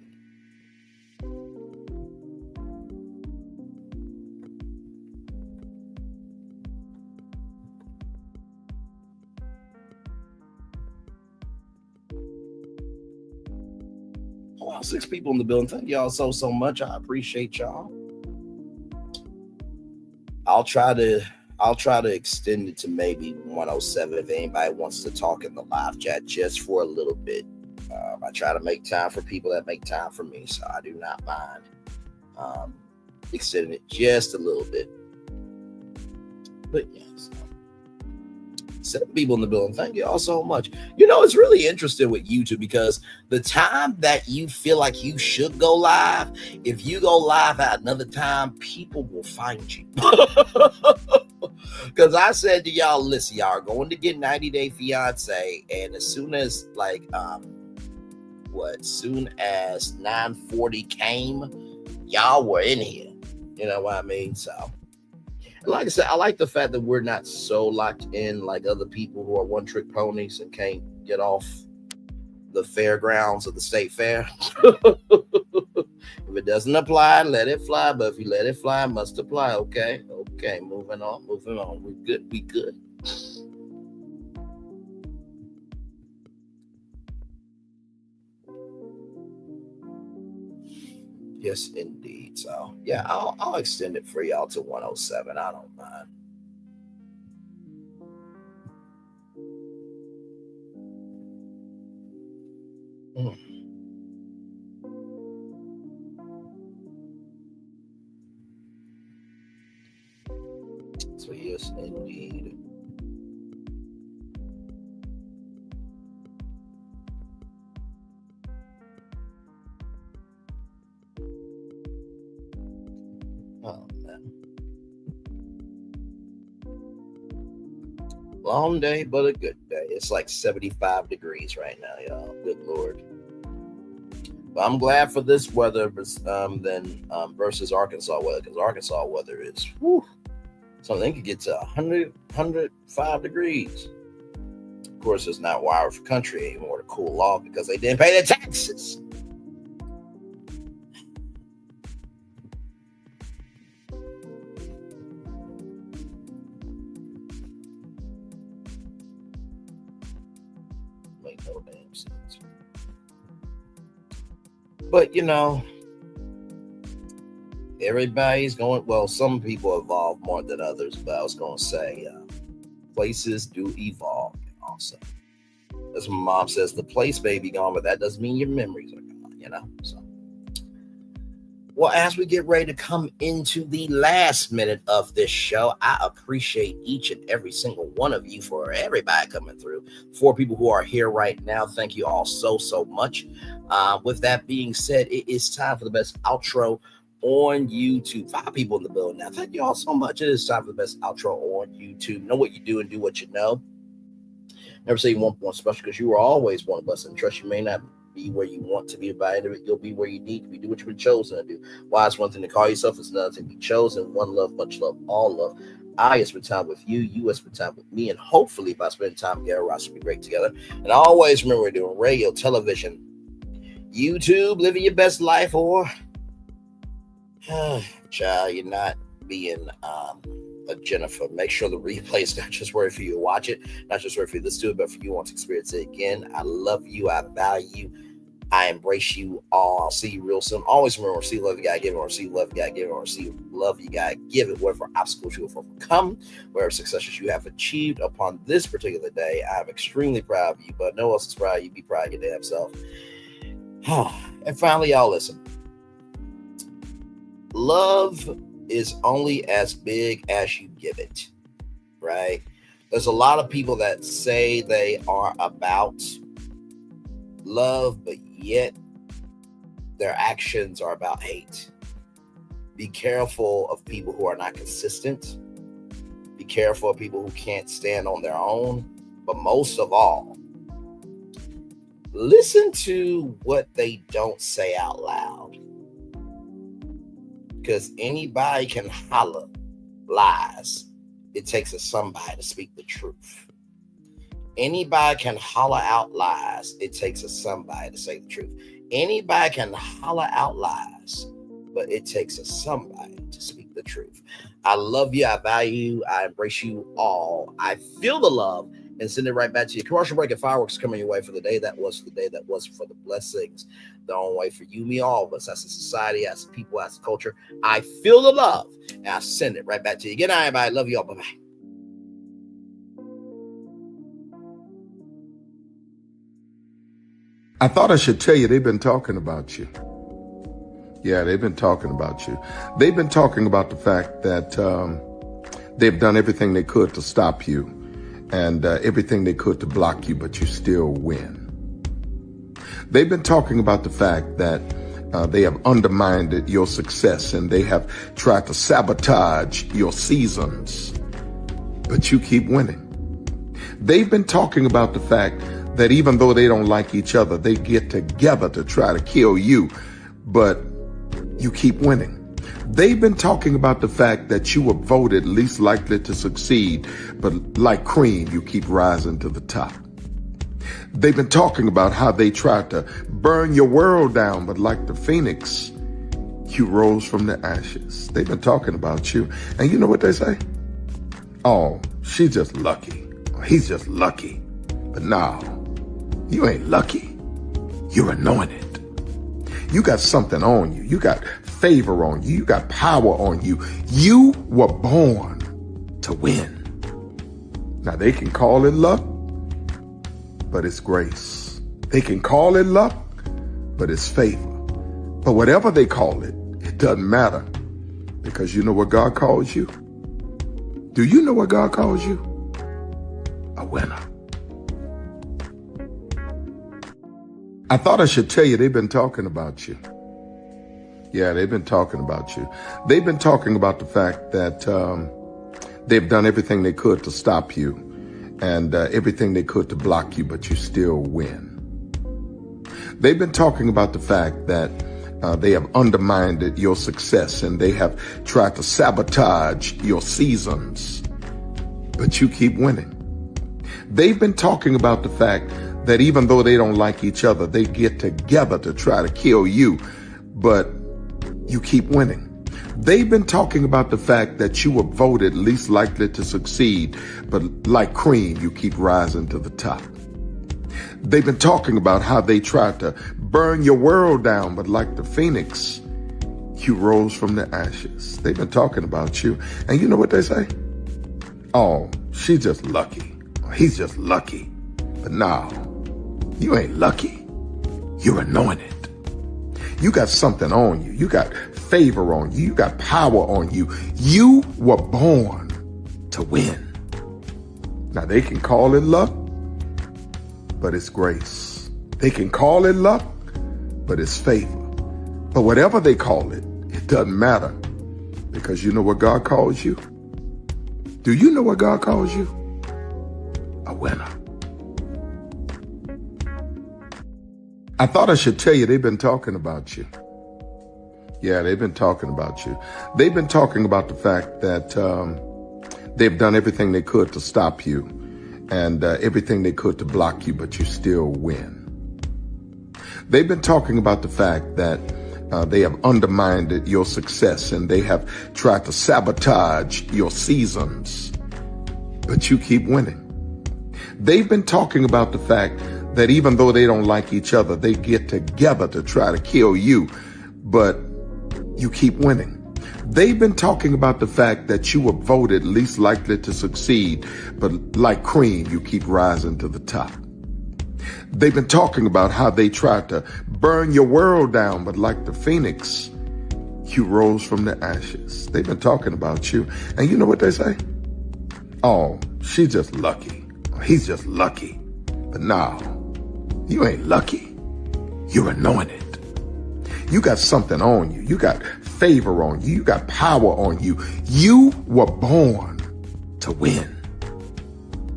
Wow, 6 people in the building. Thank y'all so much. I appreciate y'all. I'll try to extend it to maybe 107 if anybody wants to talk in the live chat just for a little bit. I try to make time for people that make time for me, so I do not mind extending it just a little bit. But yes, 7 people in the building. Thank you all so much. It's really interesting with YouTube because the time that you feel like you should go live, if you go live at another time, people will find you. Because I said to y'all, listen, y'all are going to get 90 Day Fiance, and as soon as soon as 9:40 came, y'all were in here. You know what I mean? So, like I said, I like the fact that we're not so locked in like other people who are one-trick ponies and can't get off the fairgrounds of the state fair. If it doesn't apply, let it fly. But if you let it fly, it must apply. Okay. Moving on. We good. Yes, indeed. So yeah, I'll extend it for y'all to 107. I don't mind. So yes, indeed. Oh man. Long day, but a good day. It's like 75 degrees right now, y'all. Good Lord. But I'm glad for this weather versus Arkansas weather, because Arkansas weather is something could get to 105 degrees. Of course, it's not wired for country anymore to cool off because they didn't pay their taxes. Make no damn sense. But everybody's going, well, some people evolve more than others, but I was going to say places do evolve also. As my mom says, the place may be gone, but that doesn't mean your memories are gone, So, well, as we get ready to come into the last minute of this show, I appreciate each and every single one of you for everybody coming through. 4 people who are here right now, thank you all so much. With that being said, it is time for the best outro on YouTube. 5 people in the building now. Thank you all so much. It is time for the best outro on YouTube. Know what you do and do what you know. Never say you want one special, because you are always one of us, and trust you may not be where you want to be. By the end of it, you'll be where you need to be. Do what you've been chosen to do. Why it's one thing to call yourself, it's another thing to be chosen. One love, much love, all love. I have spent time with you. You have spent time with me. And hopefully by spending time together, us will be great together. And always remember, we're doing radio, television, YouTube, living your best life, or child, you're not being a Jennifer. Make sure the replay is not just worth for you to watch it, not just worth for you to listen to it, but for you want to experience it again. I love you. I value you. I embrace you all. I'll see you real soon. Always remember, see love you gotta give it, or see love you gotta give it, or see love you gotta give it. Whatever obstacles you have overcome, whatever successes you have achieved upon this particular day, I'm extremely proud of you. But no one else is proud of you. Be proud of your damn self. And finally, y'all listen. Love is only as big as you give it, right? There's a lot of people that say they are about love, but yet their actions are about hate. Be careful of people who are not consistent. Be careful of people who can't stand on their own. But most of all, listen to what they don't say out loud. Because anybody can holler lies. It takes a somebody to speak the truth. Anybody can holler out lies. It takes a somebody to say the truth. Anybody can holler out lies, but it takes a somebody to speak the truth. I love you. I value you. I embrace you all. I feel the love and send it right back to you. Commercial break and fireworks coming your way for the day that was, for the day that was, for the blessings. The only way for you, me, all of us, as a society, as a people, as a culture. I feel the love and I send it right back to you. Good night, everybody. Love you all. Bye-bye. I thought I should tell you, they've been talking about you. Yeah, they've been talking about you. They've been talking about the fact that they've done everything they could to stop you and everything they could to block you, but you still win. They've been talking about the fact that they have undermined your success and they have tried to sabotage your seasons, but you keep winning. They've been talking about the fact that even though they don't like each other, they get together to try to kill you, but you keep winning. They've been talking about the fact that you were voted least likely to succeed, but like cream, you keep rising to the top. They've been talking about how they tried to burn your world down, but like the phoenix, you rose from the ashes. They've been talking about you. And you know what they say? Oh, she's just lucky. He's just lucky. But no, you ain't lucky. You're anointed. You got something on you. You got favor on you. You got power on you. You were born to win. Now they can call it luck, but it's grace. They can call it luck, but it's favor. But whatever they call it, it doesn't matter, because you know what God calls you? Do you know what God calls you? A winner. I thought I should tell you, they've been talking about you. Yeah, they've been talking about you. They've been talking about the fact that they've done everything they could to stop you and everything they could to block you, but you still win. They've been talking about the fact that they have undermined your success and they have tried to sabotage your seasons, but you keep winning. They've been talking about the fact that even though they don't like each other, they get together to try to kill you, but you keep winning. They've been talking about the fact that you were voted least likely to succeed, but like cream, you keep rising to the top. They've been talking about how they tried to burn your world down, but like the phoenix, you rose from the ashes. They've been talking about you. And you know what they say? Oh, she's just lucky. He's just lucky. But no, you ain't lucky. You're anointed. You got something on you. You got favor on you. You got power on you. You were born to win. Now they can call it luck, but it's grace. They can call it luck, but it's favor. But whatever they call it, it doesn't matter, because you know what God calls you? Do you know what God calls you? A winner. I thought I should tell you, they've been talking about you. Yeah, they've been talking about you. They've been talking about the fact that they've done everything they could to stop you and everything they could to block you, but you still win. They've been talking about the fact that they have undermined your success and they have tried to sabotage your seasons, but you keep winning. They've been talking about the fact that even though they don't like each other, they get together to try to kill you, but you keep winning. They've been talking about the fact that you were voted least likely to succeed, but like cream, you keep rising to the top. They've been talking about how they tried to burn your world down, but like the phoenix, you rose from the ashes. They've been talking about you, and you know what they say? Oh, she's just lucky. He's just lucky. But no, you ain't lucky. You're anointed. You got something on you. You got favor on you. You got power on you. You were born to win.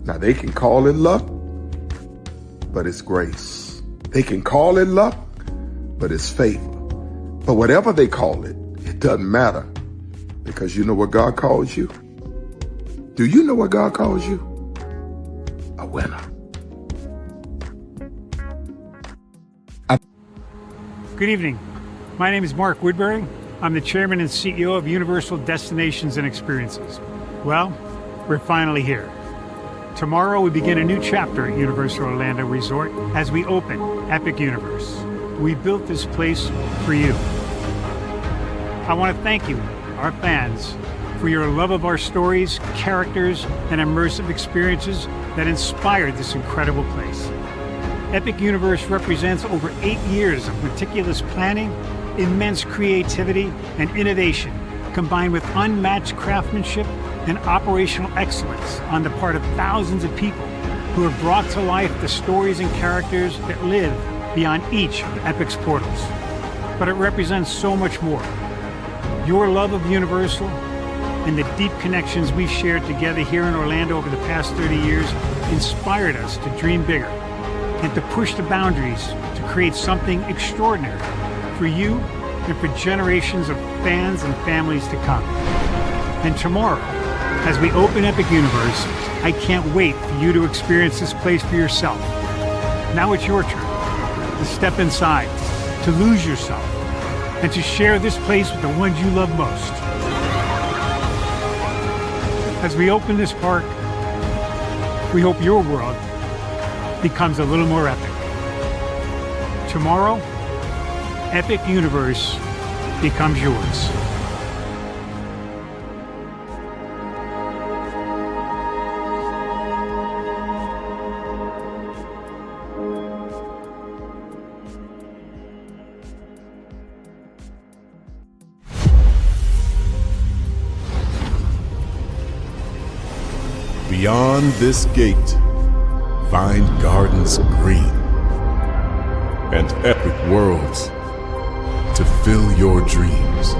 Now, they can call it luck, but it's grace. They can call it luck, but it's favor. But whatever they call it, it doesn't matter, because you know what God calls you? Do you know what God calls you? A winner. Good evening. My name is Mark Woodbury. I'm the chairman and CEO of Universal Destinations and Experiences. Well, we're finally here. Tomorrow we begin a new chapter at Universal Orlando Resort as we open Epic Universe. We built this place for you. I want to thank you, our fans, for your love of our stories, characters, and immersive experiences that inspired this incredible place. Epic Universe represents over 8 years of meticulous planning, immense creativity, and innovation, combined with unmatched craftsmanship and operational excellence on the part of thousands of people who have brought to life the stories and characters that live beyond each of Epic's portals. But it represents so much more. Your love of Universal and the deep connections we've shared together here in Orlando over the past 30 years inspired us to dream bigger and to push the boundaries to create something extraordinary for you and for generations of fans and families to come. And tomorrow, as we open Epic Universe, I can't wait for you to experience this place for yourself. Now it's your turn to step inside, to lose yourself, and to share this place with the ones you love most. As we open this park, we hope your world becomes a little more epic. Tomorrow, Epic Universe becomes yours. Beyond this gate, find gardens green and epic worlds to fill your dreams.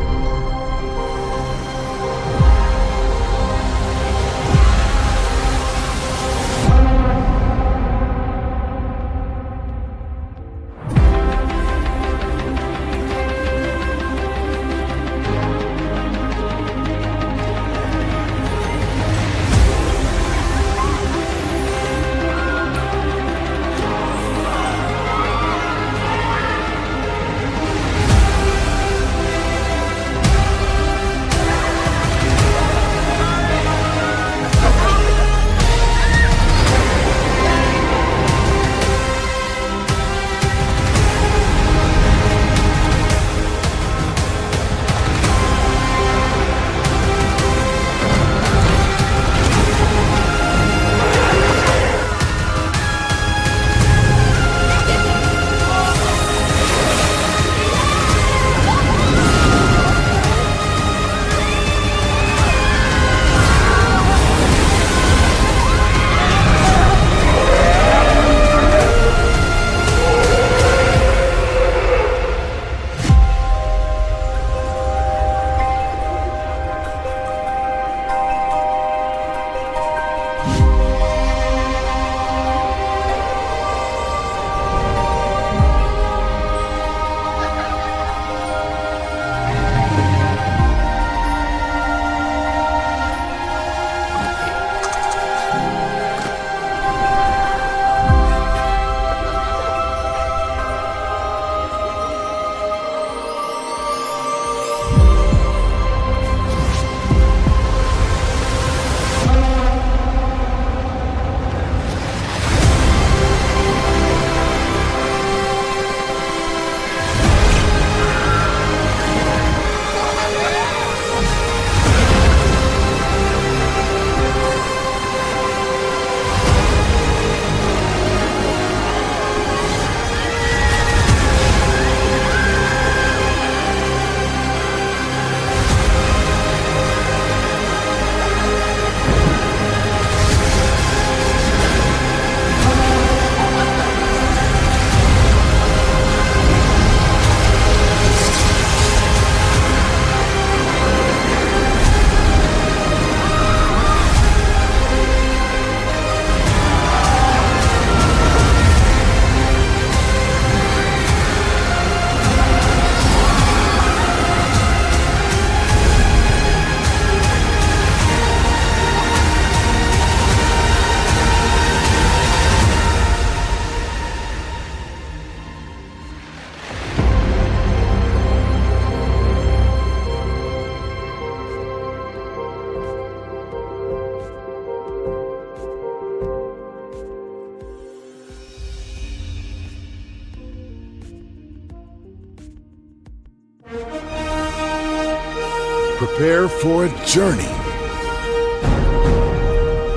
Prepare for a journey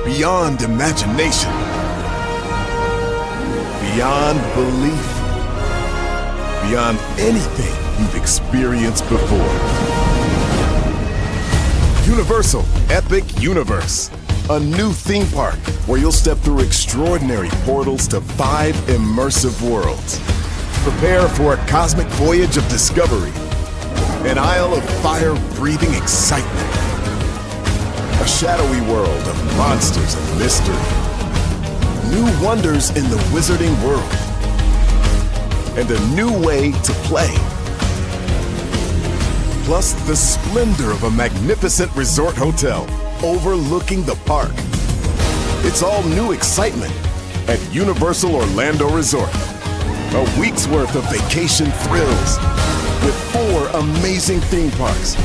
beyond imagination, beyond belief, beyond anything you've experienced before. Universal Epic Universe, a new theme park where you'll step through extraordinary portals to 5 immersive worlds. Prepare for a cosmic voyage of discovery, an isle of fire-breathing excitement, a shadowy world of monsters and mystery, new wonders in the wizarding world, and a new way to play. Plus the splendor of a magnificent resort hotel overlooking the park. It's all new excitement at Universal Orlando Resort. A week's worth of vacation thrills with 4 amazing theme parks,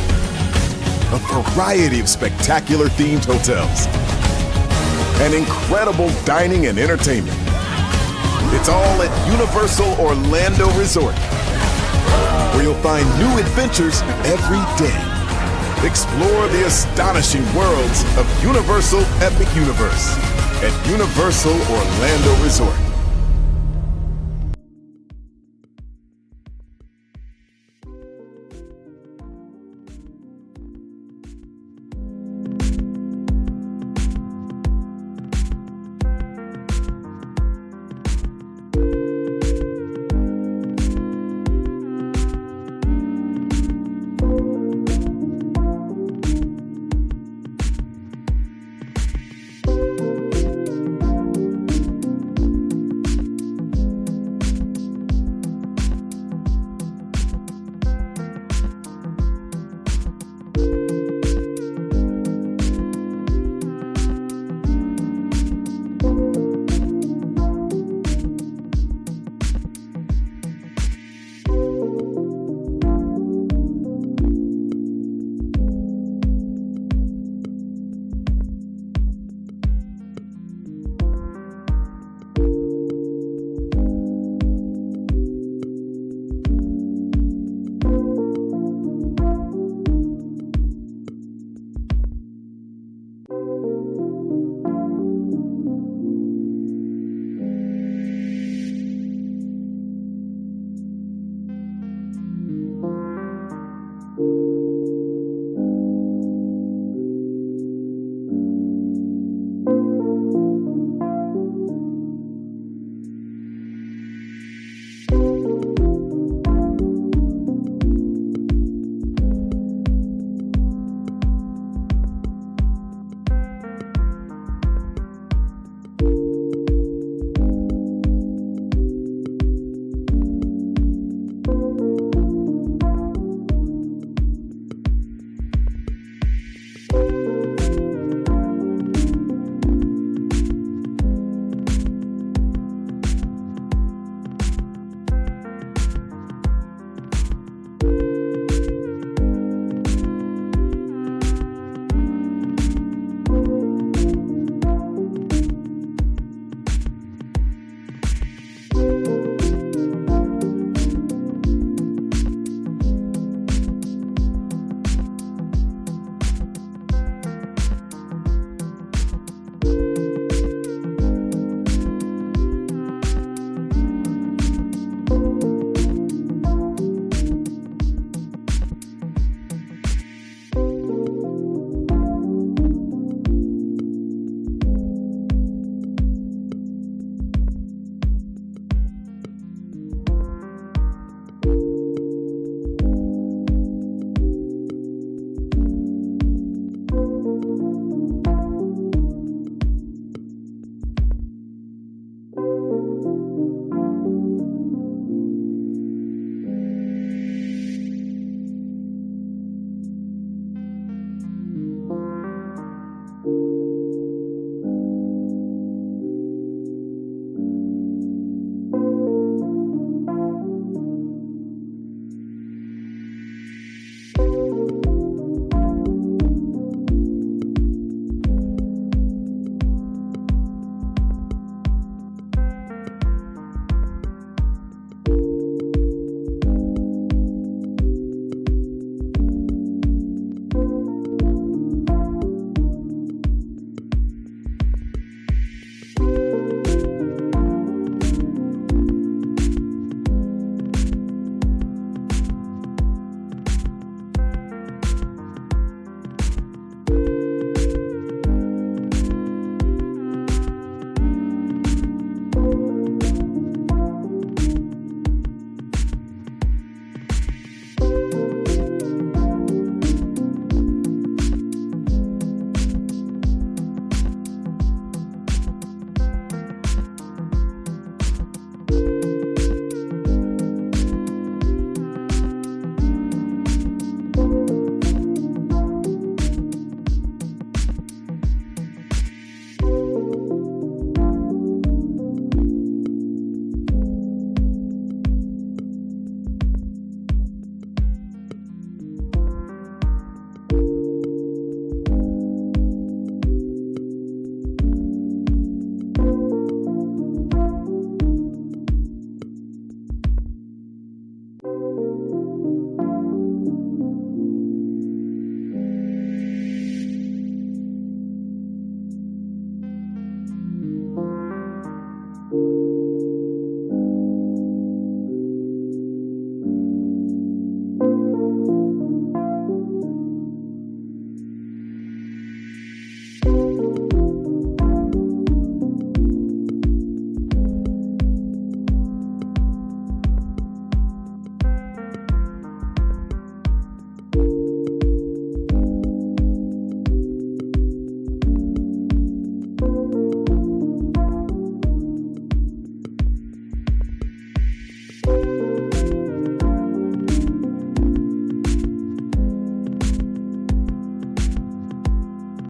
a variety of spectacular themed hotels, and incredible dining and entertainment. It's all at Universal Orlando Resort, where you'll find new adventures every day. Explore the astonishing worlds of Universal Epic Universe at Universal Orlando Resort.